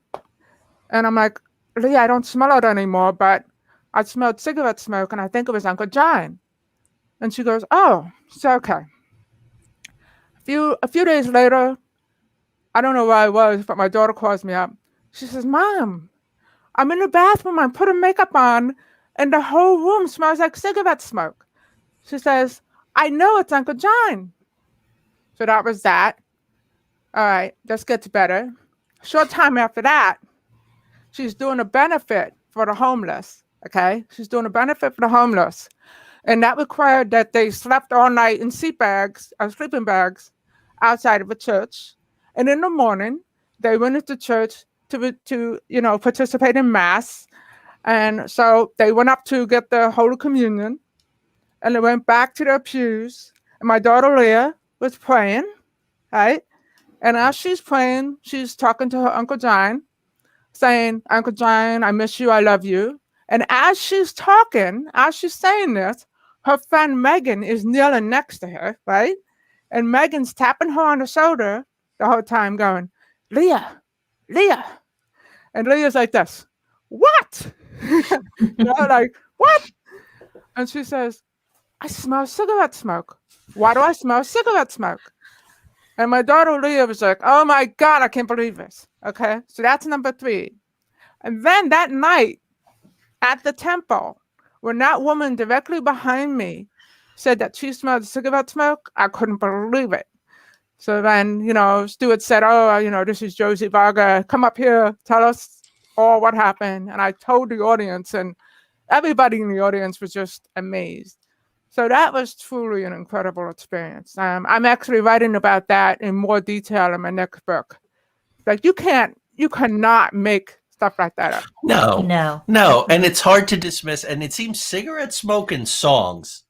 and I'm like, Leah, I don't smell it anymore, but I smelled cigarette smoke, and I think it was Uncle John. And she goes, oh, it's okay. A few days later, I don't know where I was, but my daughter calls me up. She says, Mom, I'm in the bathroom, I'm putting makeup on, and the whole room smells like cigarette smoke. She says, I know it's Uncle John. So that was that. All right, this gets better. Short time after that, she's doing a benefit for the homeless, okay? She's doing a benefit for the homeless. And that required that they slept all night in sleeping bags outside of a church. And in the morning, they went into church to participate in Mass. And so they went up to get the Holy Communion, and they went back to their pews. And my daughter Leah was praying, right? And as she's praying, she's talking to her Uncle John, saying, Uncle John, I miss you, I love you. And as she's talking, as she's saying this, her friend Megan is kneeling next to her, right? And Megan's tapping her on the shoulder the whole time going, Leah. And Leah's like this, what? Like, what? And she says, I smell cigarette smoke. Why do I smell cigarette smoke? And my daughter Leah was like, oh my God, I can't believe this. Okay, so that's number 3. And then that night at the temple, when that woman directly behind me said that she smelled cigarette smoke, I couldn't believe it. So then, Stuart said, oh, this is Josie Varga. Come up here, tell us all what happened. And I told the audience, and everybody in the audience was just amazed. So that was truly an incredible experience. I'm actually writing about that in more detail in my next book. Like you cannot make stuff like that up. No, and it's hard to dismiss. And it seems cigarette smoking songs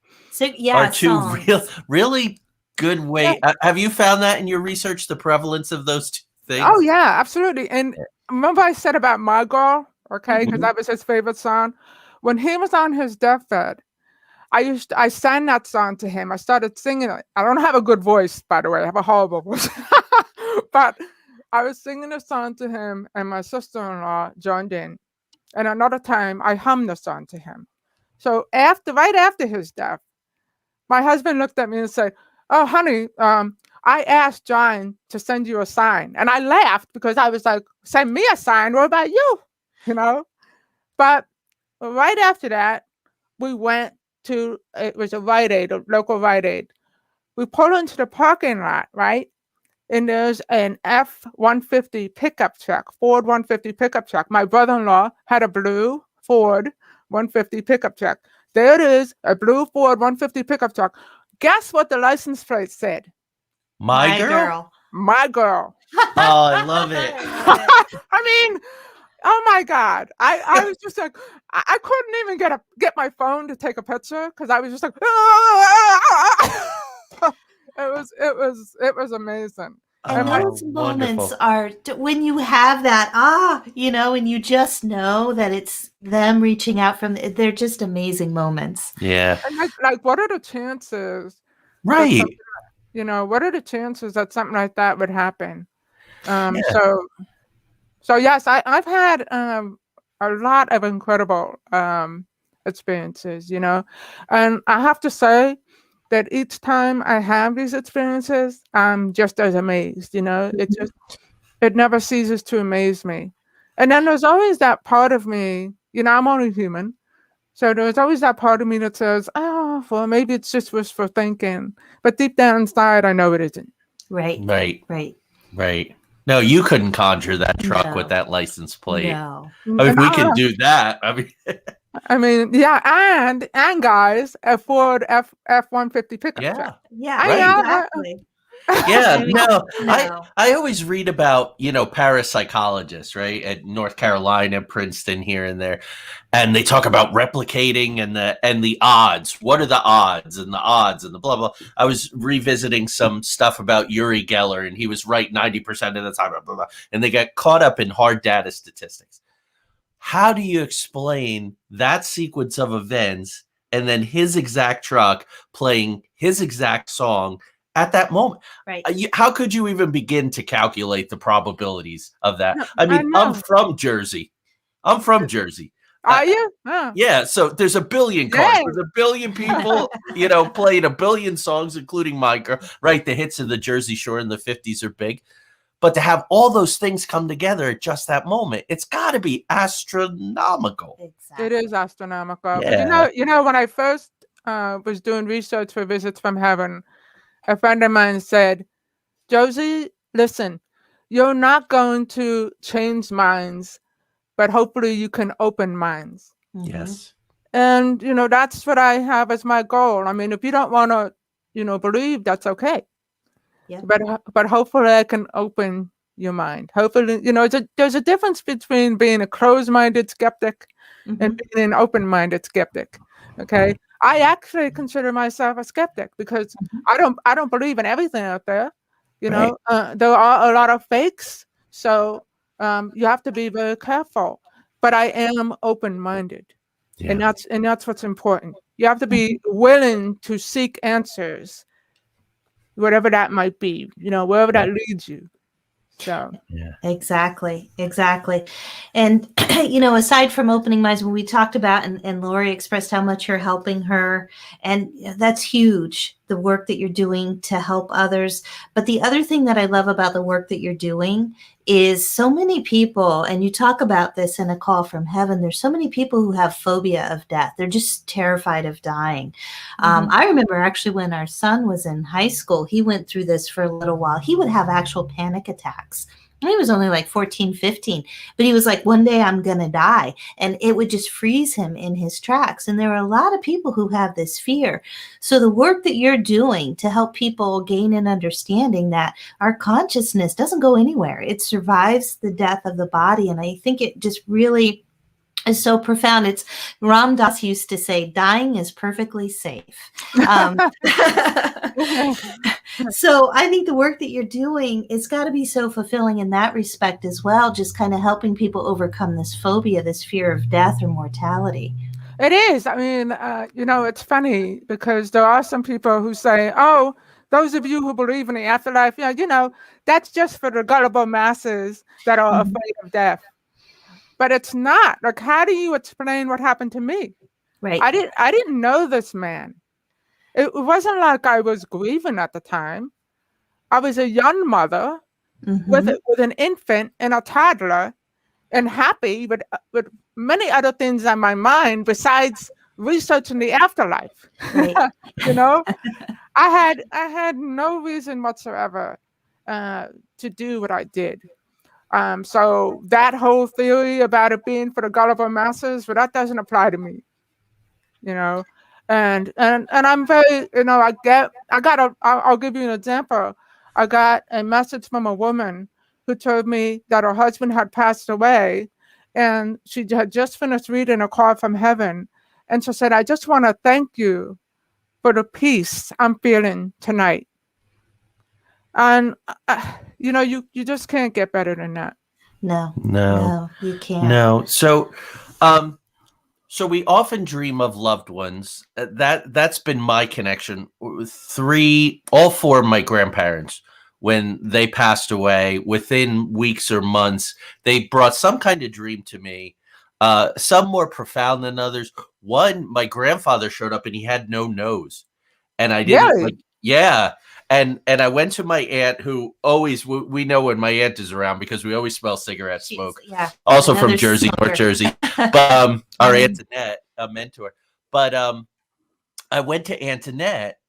are two really good way. Have you found that in your research, the prevalence of those two things? Oh yeah, absolutely. And remember I said about My Girl, okay, because that was his favorite song. When he was on his deathbed, I sang that song to him. I started singing it. I don't have a good voice, by the way. I have a horrible voice. But I was singing a song to him, and my sister-in-law joined in. And another time, I hummed the song to him. So right after his death, my husband looked at me and said, "Oh, honey, I asked John to send you a sign." And I laughed because I was like, "Send me a sign? What about you?" You know? But right after that, we went to, it was a Rite Aid, a local Rite Aid. We pulled into the parking lot, right? And there's an F-150 pickup truck, Ford 150 pickup truck. My brother-in-law had a blue Ford 150 pickup truck. There it is, a blue Ford 150 pickup truck. Guess what the license plate said? My girl? My girl. Oh, I love it. I mean, oh my God. I was just like, I couldn't even get my phone to take a picture because I was just like, it was amazing. And those moments are when you have that, and you just know that it's them reaching out they're just amazing moments. Yeah. And like what are the chances? Right. What are the chances that something like that would happen? So yes, I've had a lot of incredible experiences, and I have to say that each time I have these experiences, I'm just as amazed, it never ceases to amaze me. And then there's always that part of me, I'm only human. So there's always that part of me that says, oh, well, maybe it's just wishful thinking. But deep down inside, I know it isn't. Right. No, you couldn't conjure that truck with that license plate. No. I mean, if we can do that, I mean, yeah, and guys, a Ford F-150 pickup truck. Yeah, exactly. Yeah, no. I always read about, parapsychologists, right, at North Carolina, Princeton, here and there, and they talk about replicating and the odds. What are the odds and the blah blah. I was revisiting some stuff about Uri Geller, and he was right 90% of the time, blah, blah, blah, and they got caught up in hard data statistics. How do you explain that sequence of events and then his exact truck playing his exact song at that moment? Right. How could you even begin to calculate the probabilities of that? I mean, I'm from Jersey. Are you? Yeah, so there's a billion cars. There's a billion people, playing a billion songs, including My Girl. Right, the hits of the Jersey Shore in the 50s are big. But to have all those things come together at just that moment, it's got to be astronomical. Exactly. It is astronomical. Yeah. But when I first was doing research for Visits from Heaven, a friend of mine said, Josie, listen, you're not going to change minds, but hopefully you can open minds. Yes. And, that's what I have as my goal. I mean, if you don't want to, believe, that's okay. Yeah. But hopefully I can open your mind. Hopefully, there's a difference between being a closed-minded skeptic and being an open-minded skeptic. Okay. I actually consider myself a skeptic because I don't believe in everything out there. There are a lot of fakes. So you have to be very careful. But I am open-minded. Yeah. And that's what's important. You have to be willing to seek answers, whatever that might be, wherever that leads you. So Exactly. And aside from opening minds, when we talked about and Lori expressed how much you're helping her, and that's huge, the work that you're doing to help others. But the other thing that I love about the work that you're doing is so many people, and you talk about this in A Call from Heaven, there's so many people who have phobia of death. They're just terrified of dying. I remember actually when our son was in high school, he went through this for a little while. He would have actual panic attacks He was only like 14, 15, but he was like, one day I'm going to die. And it would just freeze him in his tracks. And there are a lot of people who have this fear. So the work that you're doing to help people gain an understanding that our consciousness doesn't go anywhere. It survives the death of the body. And I think it just really is so profound. It's Ram Dass used to say, dying is perfectly safe. So I think the work that you're doing, it's got to be so fulfilling in that respect as well, just kind of helping people overcome this phobia, this fear of death or mortality. It is. I mean, it's funny because there are some people who say, oh, those of you who believe in the afterlife, that's just for the gullible masses that are afraid of death. But it's not. Like, how do you explain what happened to me? Right. I didn't know this man. It wasn't like I was grieving at the time. I was a young mother with an infant and a toddler, and happy with many other things on my mind besides researching the afterlife. Right. I had no reason whatsoever to do what I did. So that whole theory about it being for the gullible masses, well, that doesn't apply to me. And I'm very, I'll give you an example. I got a message from a woman who told me that her husband had passed away, and she had just finished reading a call from heaven. And she said, I just want to thank you for the peace I'm feeling tonight. And, you just can't get better than that. No, you can't. No. So we often dream of loved ones. That's been my connection. All four of my grandparents, when they passed away, within weeks or months, they brought some kind of dream to me. Some more profound than others. One, my grandfather showed up and he had no nose, and I didn't Really? yeah. And I went to my aunt, who always, we know when my aunt is around because we always smell cigarette smoke. Yeah. Also from Jersey, North Jersey. But our Antoinette, a mentor. But I went to Antoinette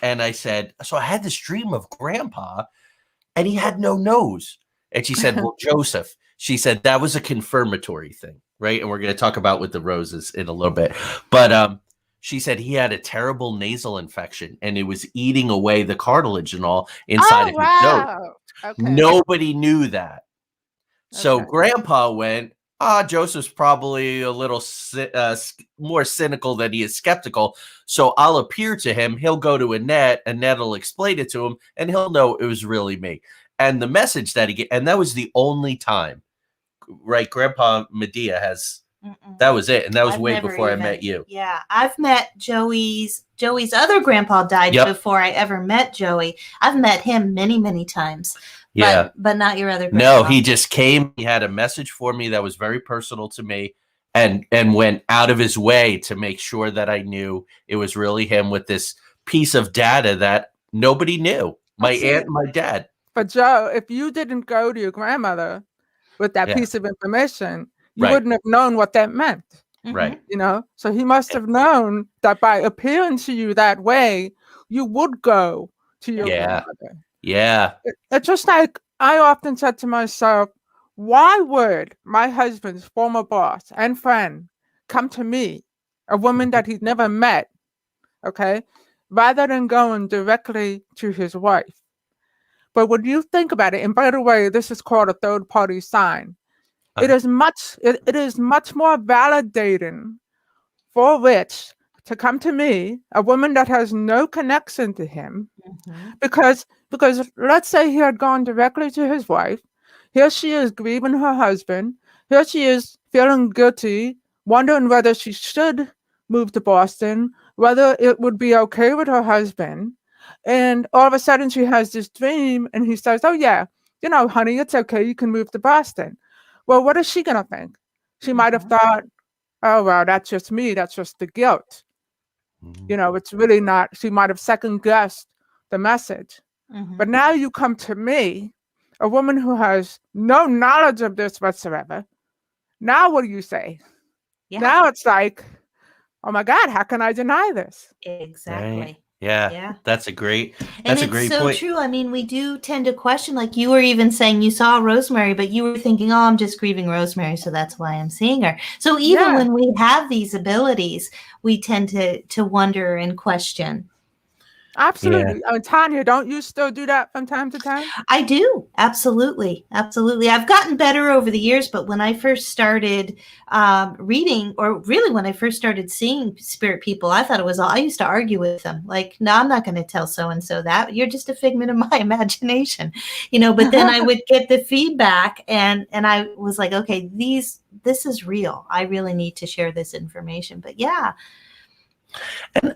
and I said, so I had this dream of Grandpa and he had no nose. And she said, well, Joseph, she said that was a confirmatory thing, right? And we're going to talk about with the roses in a little bit. But she said he had a terrible nasal infection and it was eating away the cartilage and all inside of his nose. Okay. Nobody knew that. So Grandpa went, Joseph's probably a little more cynical than he is skeptical. So I'll appear to him. He'll go to Annette. Annette will explain it to him and he'll know it was really me. And the message that he get, and that was the only time, right? Grandpa Medea has... That was it. And that was way before I met you. Yeah. I've met Joey's other grandpa died before I ever met Joey. I've met him many, many times. Yeah. But not your other grandpa. No, he just came. He had a message for me that was very personal to me and went out of his way to make sure that I knew it was really him with this piece of data that nobody knew. My aunt and my dad. But Joe, if you didn't go to your grandmother with that piece of information, you wouldn't have known what that meant. Right. So he must have known that by appearing to you that way, you would go to your grandmother. Yeah. It's just like I often said to myself, why would my husband's former boss and friend come to me, a woman that he'd never met, rather than going directly to his wife? But when you think about it, and by the way, this is called a third-party sign. It is much more validating for Rich to come to me, a woman that has no connection to him, because let's say he had gone directly to his wife. Here she is grieving her husband. Here she is feeling guilty, wondering whether she should move to Boston, whether it would be okay with her husband. And all of a sudden she has this dream and he says, oh yeah, honey, it's okay. You can move to Boston. Well, what is she going to think? She might have thought, oh, well, that's just me. That's just the guilt. It's really not. She might have second guessed the message. But now you come to me, a woman who has no knowledge of this whatsoever. Now what do you say? Yeah. Now it's like, oh my God, how can I deny this? Exactly. Yeah. That's a great And it's so point. true. I mean, we do tend to question, like you were even saying you saw Rosemary, but you were thinking, oh, I'm just grieving Rosemary, so that's why I'm seeing her. So even when we have these abilities, we tend to wonder and question. Absolutely. Tanya, don't you still do that from time to time? I do. Absolutely. Absolutely. I've gotten better over the years, but when I first started reading, or really when I first started seeing spirit people, I thought it was all, I used to argue with them. Like, no, I'm not going to tell so-and-so that. You're just a figment of my imagination, but then I would get the feedback and I was like, okay, this is real. I really need to share this information. But yeah.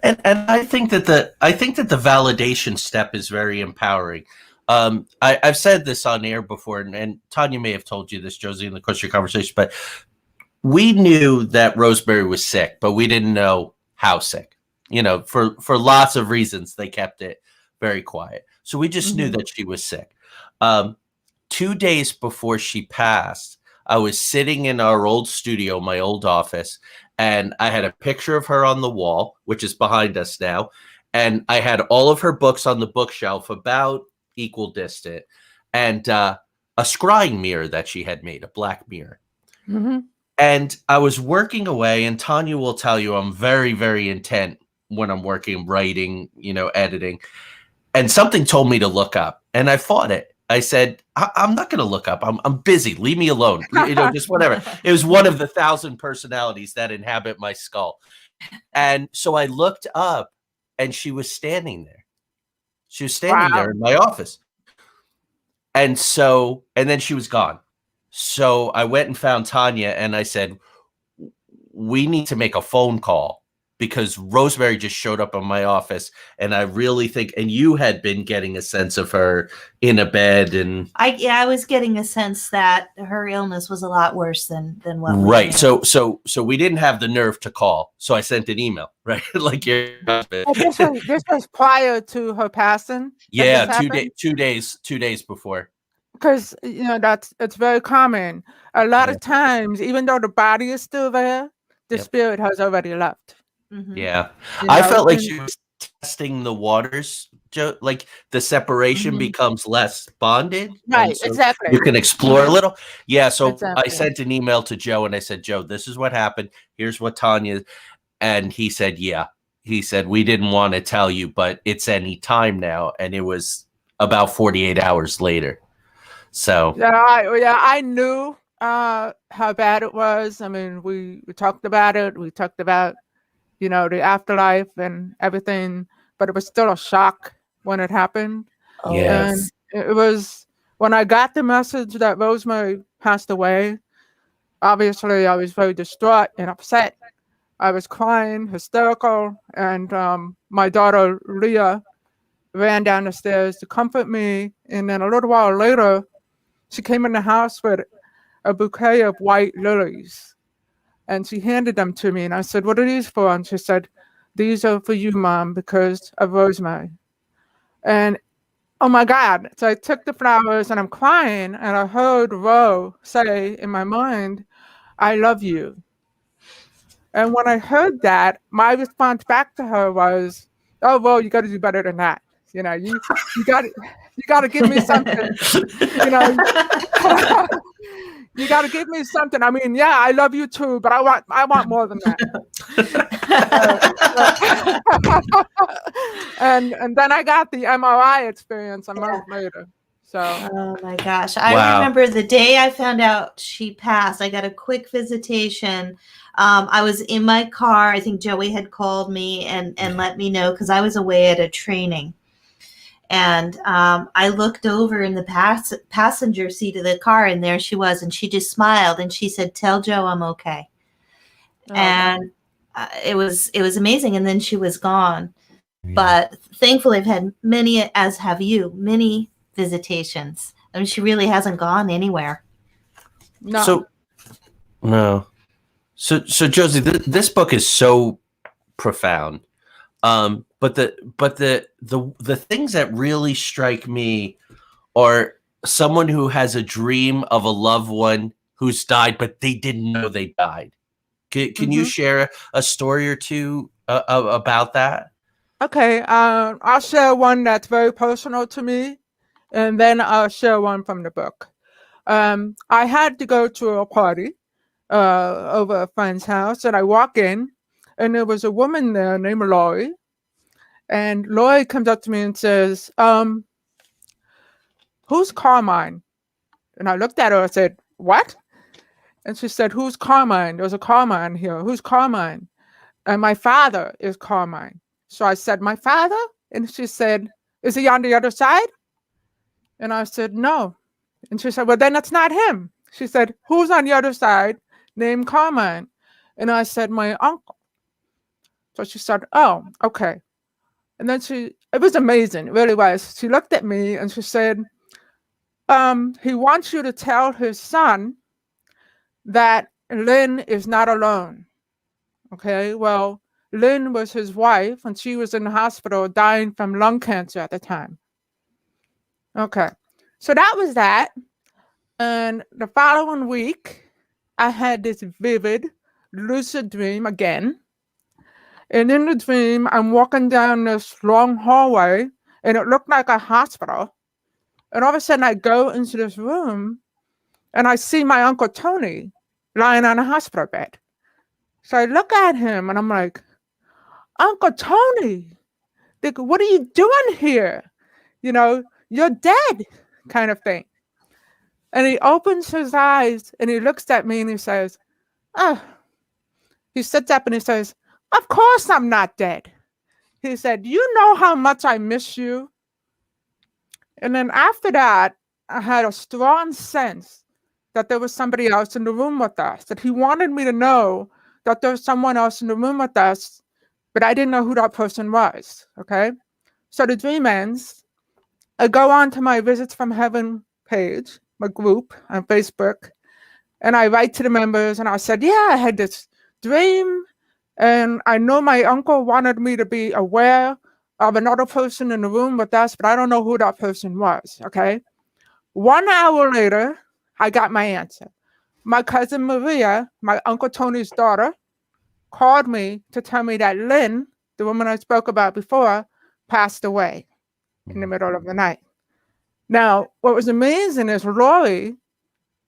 And I think that the validation step is very empowering. I've said this on air before, and Tanya may have told you this, Josie, in the course of your conversation, but we knew that Rosemary was sick, but we didn't know how sick. For lots of reasons, they kept it very quiet. So we just knew that she was sick. 2 days before she passed, I was sitting in our old studio, my old office, and I had a picture of her on the wall, which is behind us now. And I had all of her books on the bookshelf about equal distant, and a scrying mirror that she had made, a black mirror. And I was working away, and Tanya will tell you I'm very, very intent when I'm working, writing, editing. And something told me to look up, and I fought it. I said, I'm not going to look up. I'm busy. Leave me alone. Just whatever. It was one of the 1,000 personalities that inhabit my skull. And so I looked up, and she was standing there. She was standing there in my office. And then she was gone. So I went and found Tanya, and I said, we need to make a phone call, because Rosemary just showed up in my office, and I really think, and you had been getting a sense of her in a bed, and I was getting a sense that her illness was a lot worse than what right. So we didn't have the nerve to call, so I sent an email, right? Like your husband. This was prior to her passing. Yeah, 2 days before. Because it's very common. A lot of times, even though the body is still there, the spirit has already left. Yeah. I felt like she was testing the waters, Joe. Like the separation becomes less bonded. Right, so exactly. You can explore a little. Yeah. So I sent an email to Joe, and I said, Joe, this is what happened. Here's what Tanya. And he said, yeah. He said, we didn't want to tell you, but it's any time now. And it was about 48 hours later. So I knew how bad it was. I mean, we talked about it. We talked about the afterlife and everything, but it was still a shock when it happened. Yes. And it was when I got the message that Rosemary passed away. Obviously, I was very distraught and upset. I was crying, hysterical, and my daughter Leah ran down the stairs to comfort me. And then a little while later, she came in the house with a bouquet of white lilies. And she handed them to me. And I said, what are these for? And she said, these are for you, Mom, because of Rosemary. And oh my God. So I took the flowers and I'm crying. And I heard Ro say in my mind, I love you. And when I heard that, my response back to her was, oh, Ro, you got to do better than that. You got to give me something. You got to give me something. I mean, yeah, I love you too, but I want more than that. And then I got the MRI experience a month later. So. Oh my gosh. I remember the day I found out she passed, I got a quick visitation. I was in my car. I think Joey had called me and let me know because I was away at a training. And I looked over in the passenger seat of the car, and there she was, and she just smiled, and she said, "Tell Joe I'm okay." Oh, and it was amazing. And then she was gone. Yeah. But thankfully, I've had many, as have you, many visitations. I mean, she really hasn't gone anywhere. No. So Josie, this book is so profound. But the things that really strike me are someone who has a dream of a loved one who's died, but they didn't know they died. Can you share a story or two about that? Okay, I'll share one that's very personal to me, and then I'll share one from the book. I had to go to a party over a friend's house, and I walk in, and there was a woman there named Lori, and Lori comes up to me and says, "Who's Carmine?" And I looked at her and said, "What?" And she said, "Who's Carmine? There's a Carmine here. Who's Carmine?" And my father is Carmine. So I said, "My father?" And she said, "Is he on the other side?" And I said, "No." And she said, "Well, then it's not him." She said, "Who's on the other side named Carmine?" And I said, "My uncle." So she said, "Oh, okay." And then it was amazing. It really was. She looked at me and she said, "He wants you to tell his son that Lynn is not alone." Okay, well, Lynn was his wife and she was in the hospital dying from lung cancer at the time. Okay, so that was that. And the following week, I had this vivid, lucid dream again. And in the dream, I'm walking down this long hallway and it looked like a hospital. And all of a sudden, I go into this room and I see my Uncle Tony lying on a hospital bed. So I look at him and I'm like, "Uncle Tony, what are you doing here? You know, you're dead," kind of thing. And he opens his eyes and he looks at me and he says, "Oh," he sits up and he says, "Of course I'm not dead." He said, "You know how much I miss you." And then after that, I had a strong sense that there was somebody else in the room with us, that he wanted me to know that there was someone else in the room with us, but I didn't know who that person was. Okay. So the dream ends. I go on to my Visits from Heaven page, my group on Facebook, and I write to the members and I said, "Yeah, I had this dream and I know my uncle wanted me to be aware of another person in the room with us, but I don't know who that person was." Okay. 1 hour later, I got my answer. My cousin Maria, my Uncle Tony's daughter, called me to tell me that Lynn, the woman I spoke about before, passed away in the middle of the night. Now, what was amazing is Lori,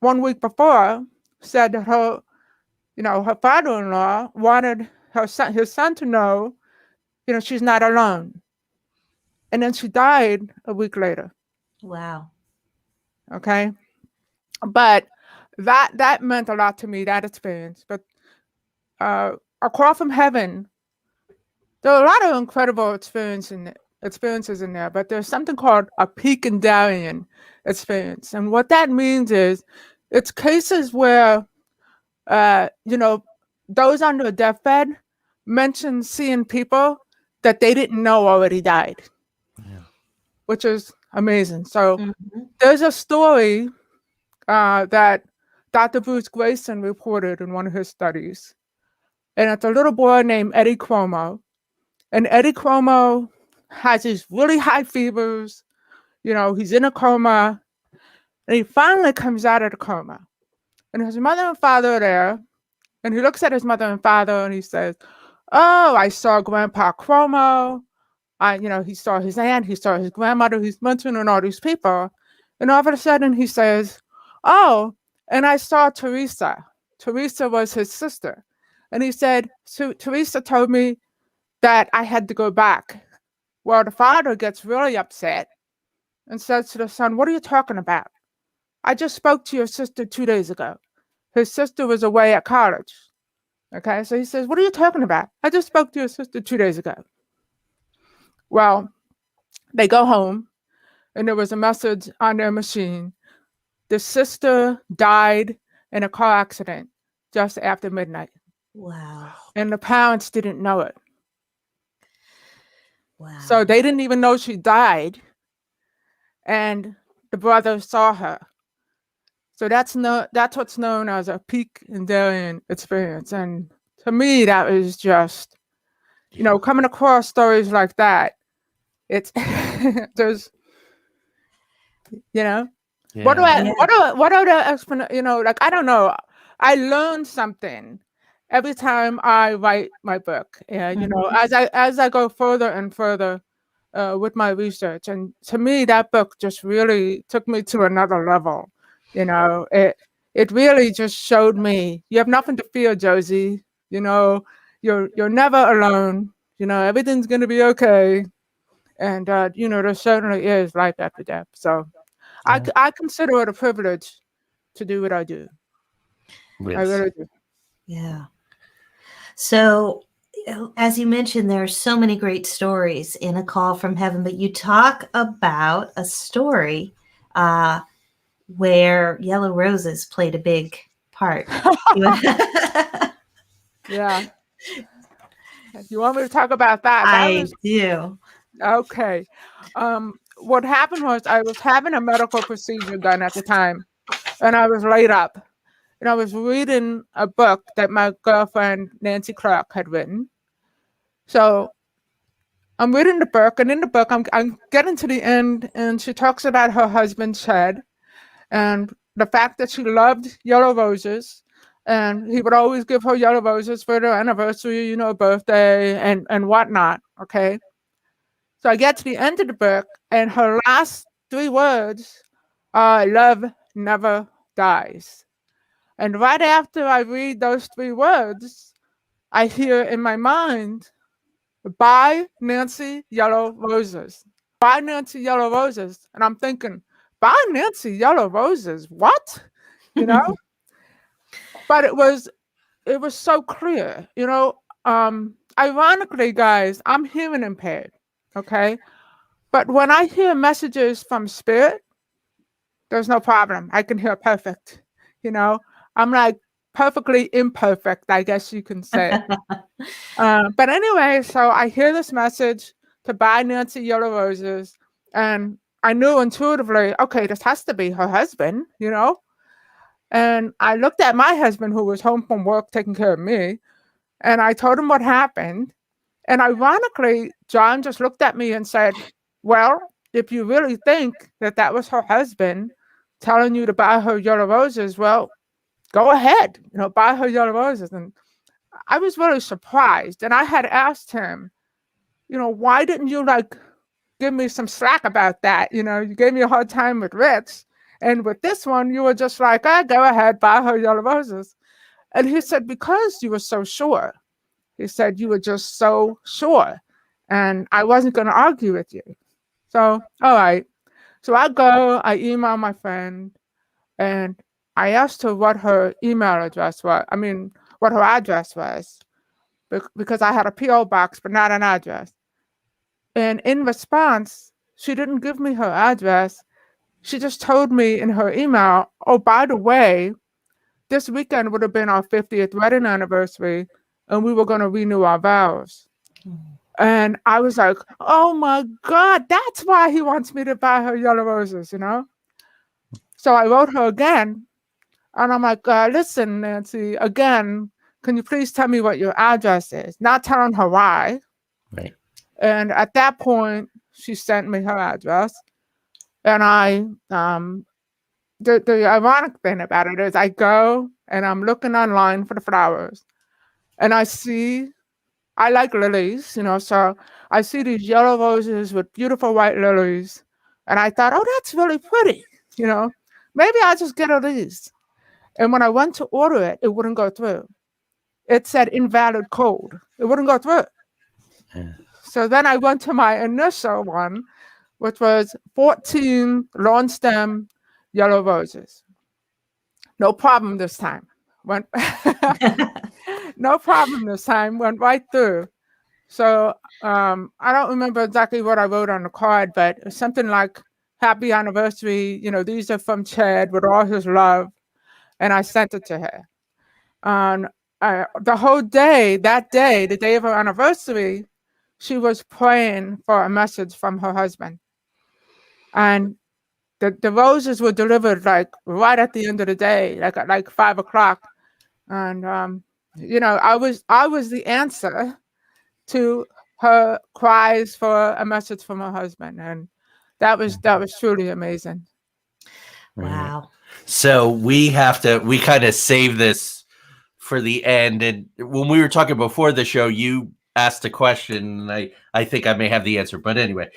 1 week before, said that her father-in-law wanted his son to know, she's not alone. And then she died a week later. Wow. Okay. But that meant a lot to me, that experience. But A Call from Heaven, there are a lot of incredible experiences in there, but there's something called a Pekingarian experience. And what that means is it's cases where, those on their deathbed mention seeing people that they didn't know already died, which is amazing. So there's a story that Dr. Bruce Grayson reported in one of his studies. And it's a little boy named Eddie Cuomo. And Eddie Cuomo has these really high fevers. He's in a coma. And he finally comes out of the coma. And his mother and father are there. And he looks at his mother and father and he says, "Oh, I saw Grandpa Cuomo. He saw his aunt. He saw his grandmother. He's mentioning all these people." And all of a sudden he says, "Oh, and I saw Teresa." Teresa was his sister. And he said, "So Teresa told me that I had to go back." Well, the father gets really upset and says to the son, "What are you talking about? I just spoke to your sister 2 days ago." His sister was away at college. Okay, so he says, "What are you talking about? I just spoke to your sister 2 days ago." Well, they go home and there was a message on their machine. The sister died in a car accident just after midnight. Wow. And the parents didn't know it. Wow. So they didn't even know she died. And the brother saw her. So that's what's known as a Pekingarian experience. And to me, that is just, coming across stories like that, it's there's, what are the like, I don't know. I learned something. every time I write my book, and as I go further and further with my research, and to me, that book just really took me to another level. It really just showed me you have nothing to fear, Josie. You're never alone. Everything's gonna be okay, and there certainly is life after death. So I consider it a privilege to do what I do. I Yes. really do. Yeah. So, as you mentioned, there are so many great stories in A Call from Heaven, but you talk about a story where yellow roses played a big part. Yeah. You want me to talk about that? I do. Okay. What happened was I was having a medical procedure done at the time, and I was laid up. And I was reading a book that my girlfriend Nancy Clark had written. So I'm reading the book, and in the book, I'm getting to the end, and she talks about her husband's head and the fact that she loved yellow roses, and he would always give her yellow roses for their anniversary, birthday, and whatnot. Okay. So I get to the end of the book, and her last 3 words are "Love never dies." And right after I read those 3 words, I hear in my mind, "Buy Nancy yellow roses. Buy Nancy yellow roses." And I'm thinking, "Buy Nancy yellow roses? What?" You know? But it was so clear. Ironically, guys, I'm hearing impaired. Okay. But when I hear messages from spirit, there's no problem. I can hear perfect. I'm like perfectly imperfect, I guess you can say. But anyway, so I hear this message to buy Nancy yellow roses, and I knew intuitively, okay, this has to be her husband. And I looked at my husband, who was home from work taking care of me, and I told him what happened. And ironically, John just looked at me and said, "Well, if you really think that that was her husband telling you to buy her yellow roses, well, go ahead, buy her yellow roses." And I was really surprised. And I had asked him, "Why didn't you give me some slack about that? You gave me a hard time with Rich. And with this one, you were just like, go ahead, buy her yellow roses." And he said, "Because you were so sure." He said, "You were just so sure. And I wasn't going to argue with you." So, all right. So I email my friend, and I asked her what her email address was. I mean, what her address was, because I had a P.O. box, but not an address. And in response, she didn't give me her address. She just told me in her email, "Oh, by the way, this weekend would have been our 50th wedding anniversary, and we were going to renew our vows." And I was like, "Oh my God, that's why he wants me to buy her yellow roses." So I wrote her again, and I'm like, "Listen, Nancy, again, can you please tell me what your address is?" Not telling her why. Right. And at that point, she sent me her address. And the ironic thing about it is I go and I'm looking online for the flowers, and I like lilies, so I see these yellow roses with beautiful white lilies. And I thought, "Oh, that's really pretty. You know, Maybe I'll just get of these." And when I went to order it, it wouldn't go through. It said invalid code. It wouldn't go through. Yeah. So then I went to my initial one, which was 14 lawn stem yellow roses. No problem this time. Went No problem this time. Went right through. So I don't remember exactly what I wrote on the card, but it was something like "Happy anniversary. These are from Chad with all his love," and I sent it to her. And the whole day, that day, the day of her anniversary, she was praying for a message from her husband. And the roses were delivered right at the end of the day, at 5 o'clock. And I was the answer to her cries for a message from her husband, and that was truly amazing. Wow. So we kind of save this for the end. And when we were talking before the show, you asked a question, and I think I may have the answer. But anyway,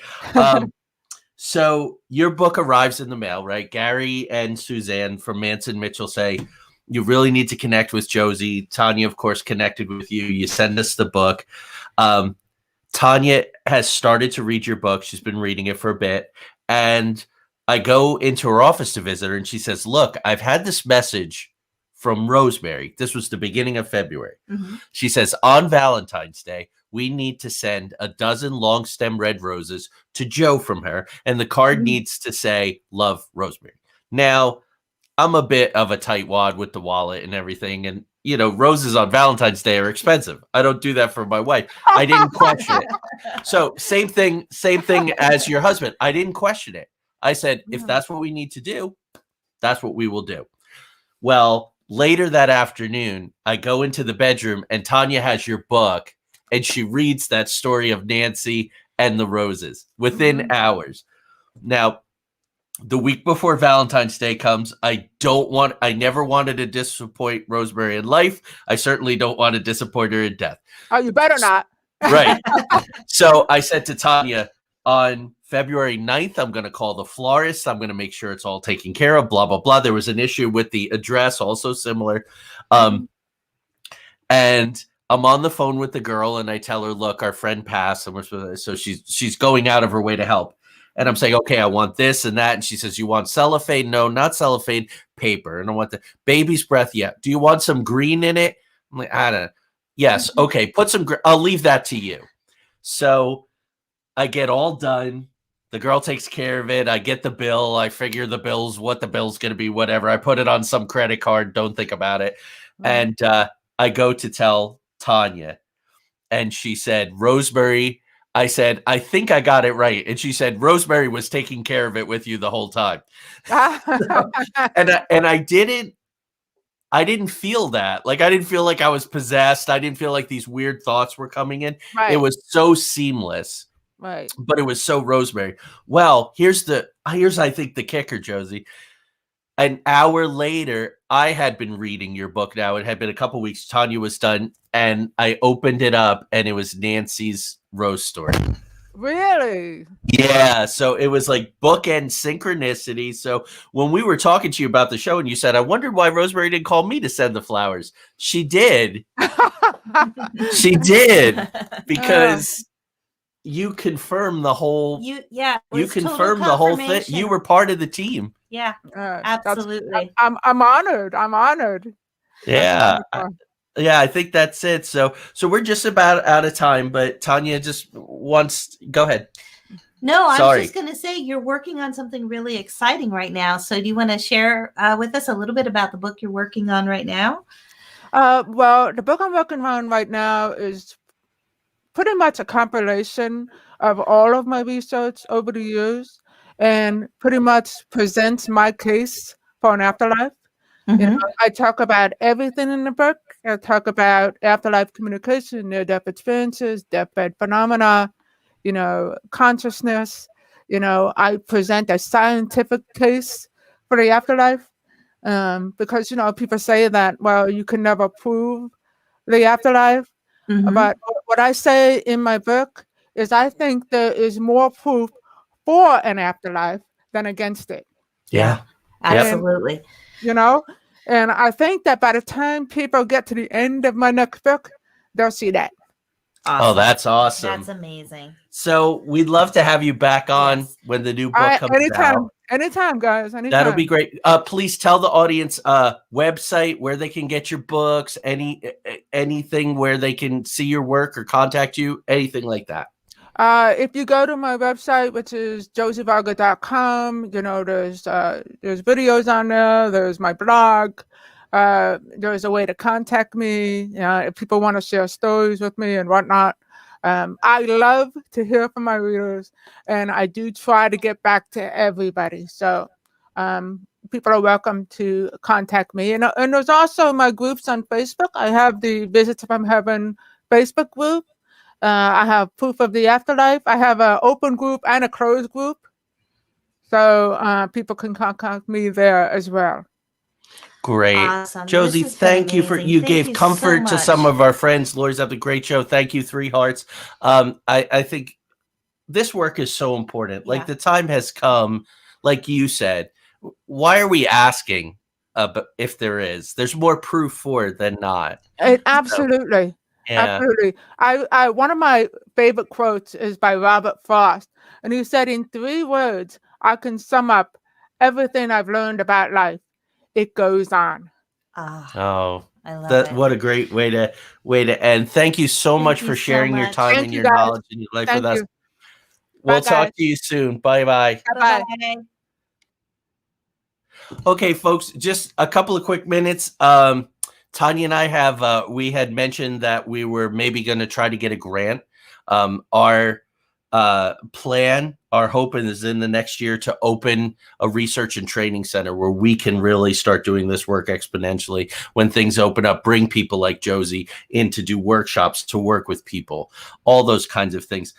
so your book arrives in the mail, right? Gary and Suzanne from Manson Mitchell say, you really need to connect with Josie. Tanya, of course, connected with you. You send us the book. Tanya has started to read your book. She's been reading it for a bit. And I go into her office to visit her, and she says, look, I've had this message from Rosemary. This was the beginning of February. Mm-hmm. She says, on Valentine's Day, we need to send a dozen long stem red roses to Joe from her. And the card needs to say, love, Rosemary. Now, I'm a bit of a tightwad with the wallet and everything. And, you know, roses on Valentine's Day are expensive. I don't do that for my wife. I didn't question it. So same thing as your husband. I didn't question it. I said, if that's what we need to do, that's what we will do. Well, later that afternoon, I go into the bedroom and Tanya has your book and she reads that story of Nancy and the roses within hours. Now, the week before Valentine's Day comes, I never wanted to disappoint Rosemary in life. I certainly don't want to disappoint her in death. Oh, you better not. Right. So I said to Tanya, on February 9th, I'm going to call the florist. I'm going to make sure it's all taken care of, blah, blah, blah. There was an issue with the address, also similar. And I'm on the phone with the girl and I tell her, look, our friend passed. And so she's going out of her way to help. And I'm saying, okay, I want this and that. And she says, you want cellophane? No, not cellophane, paper. And I want the baby's breath. Yeah. Do you want some green in it? I'm like, I don't know. Yes. Okay. Put some, I'll leave that to you. So I get all done. The girl takes care of it. I get the bill. I figure what the bill's going to be, whatever. I put it on some credit card. Don't think about it. And I go to tell Tanya. And she said, Rosemary. I said, I think I got it right. And she said, Rosemary was taking care of it with you the whole time. And I didn't feel that. Like, I didn't feel like I was possessed. I didn't feel like these weird thoughts were coming in. Right. It was so seamless. Right. But it was so Rosemary. Well, here's I think the kicker, Josie. An hour later, I had been reading your book now. It had been a couple weeks. Tanya was done. And I opened it up and it was Nancy's rose story. Really? Yeah. So it was like bookend synchronicity. So when we were talking to you about the show and you said, I wondered why Rosemary didn't call me to send the flowers. She did. She did. Because you confirmed the whole you confirmed the whole thing. You were part of the team. Yeah. Absolutely. I'm honored. I'm honored. Yeah. Yeah, I think that's it. So we're just about out of time, but Tanya just wants go ahead. No, I was just going to say you're working on something really exciting right now. So do you want to share with us a little bit about the book you're working on right now? Well, the book I'm working on right now is pretty much a compilation of all of my research over the years and pretty much presents my case for an afterlife. Mm-hmm. You know, I talk about everything in the book. I talk about afterlife communication, near-death experiences, deathbed phenomena, you know, consciousness. You know, I present a scientific case for the afterlife because, you know, people say that, well, you can never prove the afterlife. Mm-hmm. But what I say in my book is I think there is more proof for an afterlife than against it. Yeah, absolutely. And, you know, and I think that by the time people get to the end of my next book, they'll see that. Awesome. Oh, that's awesome. That's amazing. So we'd love to have you back on when the new book comes out. Anytime, guys. Anytime. That'll be great. Please tell the audience website where they can get your books, anything where they can see your work or contact you, anything like that. If you go to my website, which is josievarga.com, you know, there's videos on there. There's my blog. There's a way to contact me. If people want to share stories with me and whatnot. I love to hear from my readers, and I do try to get back to everybody. So people are welcome to contact me. And there's also my groups on Facebook. I have the Visits from Heaven Facebook group. I have Proof of the Afterlife. I have an open group and a closed group. So people can contact me there as well. Great. Awesome. Josie, This has been thank you for amazing. you Thank gave you comfort so to some much. of our friends. Lori's have a great show. Thank you, 3 hearts. I think this work is so important. Like Yeah. the time has come, like you said. Why are we asking? But if there's more proof for it than not. So, Absolutely. yeah. Absolutely. I one of my favorite quotes is by Robert Frost, and he said, "In 3 words, I can sum up everything I've learned about life. It goes on." Ah, Oh, I love that it. what a great way to end. Thank you so Thank much you for so sharing your much. time Thank and you, your guys. knowledge and your life with Thank us. you. We'll Bye, talk guys. to you soon. Bye-bye. Bye-bye. Bye-bye. Okay, folks, just a couple of quick minutes. Tanya and I have we had mentioned that we were maybe going to try to get a grant. Our plan, our hope is in the next year to open a research and training center where we can really start doing this work exponentially when things open up, bring people like Josie in to do workshops, to work with people, all those kinds of things.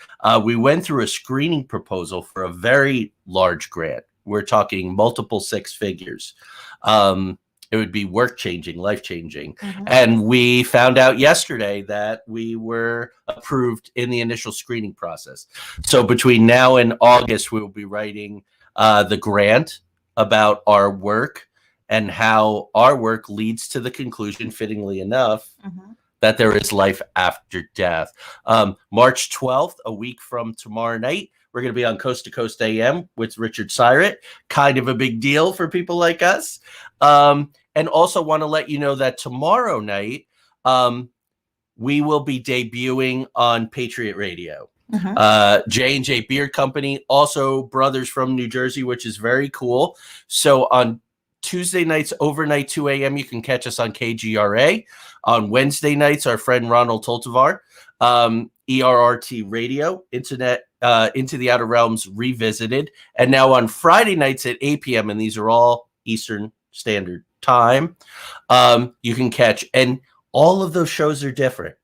We went through a screening proposal for a very large grant. We're talking multiple 6 figures. It would be work changing, life changing. Mhm. And we found out yesterday that we were approved in the initial screening process. So between now and August, we will be writing the grant about our work and how our work leads to the conclusion, fittingly enough, that there is life after death. March 12th, a week from tomorrow night, we're going to be on Coast to Coast AM with Richard Syrett. Kind of a big deal for people like us. And also want to let you know that tomorrow night, we will be debuting on Patriot Radio. J&J Beard Company, also brothers from New Jersey, which is very cool. So on Tuesday nights, overnight 2 a.m., you can catch us on KGRA. On Wednesday nights, our friend Ronald Toltovar, ERRT Radio, Internet, Into the Outer Realms Revisited. And now on Friday nights at 8 p.m., and these are all Eastern Standard Time, you can catch. And all of those shows are different.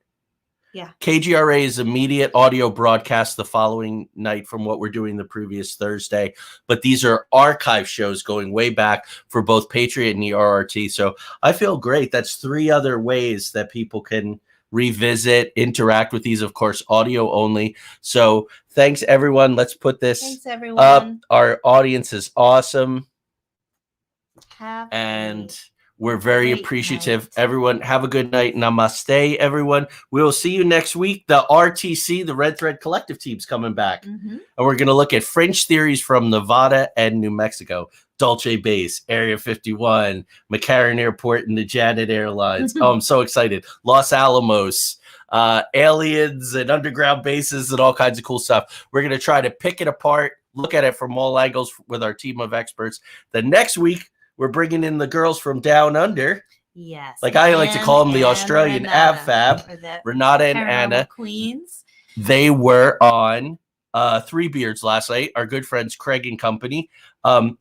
Yeah. KGRA is immediate audio broadcast the following night from what we're doing the previous Thursday. But these are archive shows going way back for both Patriot and ERRT. So I feel great. That's 3 other ways that people can revisit, interact with these, of course, audio only. So thanks, everyone. Let's put this Thanks, up. everyone. Our audience is awesome. Have And we're very great appreciative. night. Everyone, have a good night. Namaste, everyone. We will see you next week. The RTC, the Red Thread Collective team's coming back. And we're going to look at French theories from Nevada and New Mexico. Dulce Base, Area 51, McCarran Airport, and the Janet Airlines. Oh, I'm so excited. Los Alamos, aliens and underground bases and all kinds of cool stuff. We're going to try to pick it apart, look at it from all angles with our team of experts. The next week, we're bringing in the girls from Down Under. Yes. Like I like to call them the Australian AbFab, Renata and Anna. Queens. They were on 3 Beards last night, our good friends Craig and company.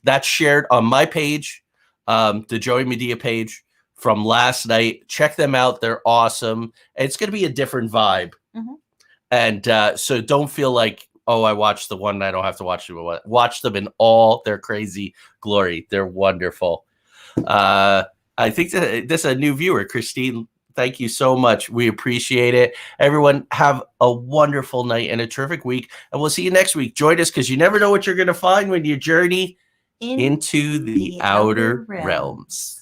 That's shared on my page, the Joey Medea page from last night. Check them out. They're awesome. It's going to be a different vibe. And so don't feel like, oh, I watched the one, I don't have to watch them. Watch them in all their crazy glory. They're wonderful. I think that this is a new viewer, Christine. Thank you so much. We appreciate it. Everyone, have a wonderful night and a terrific week. And we'll see you next week. Join us because you never know what you're going to find when you journey into the outer realms.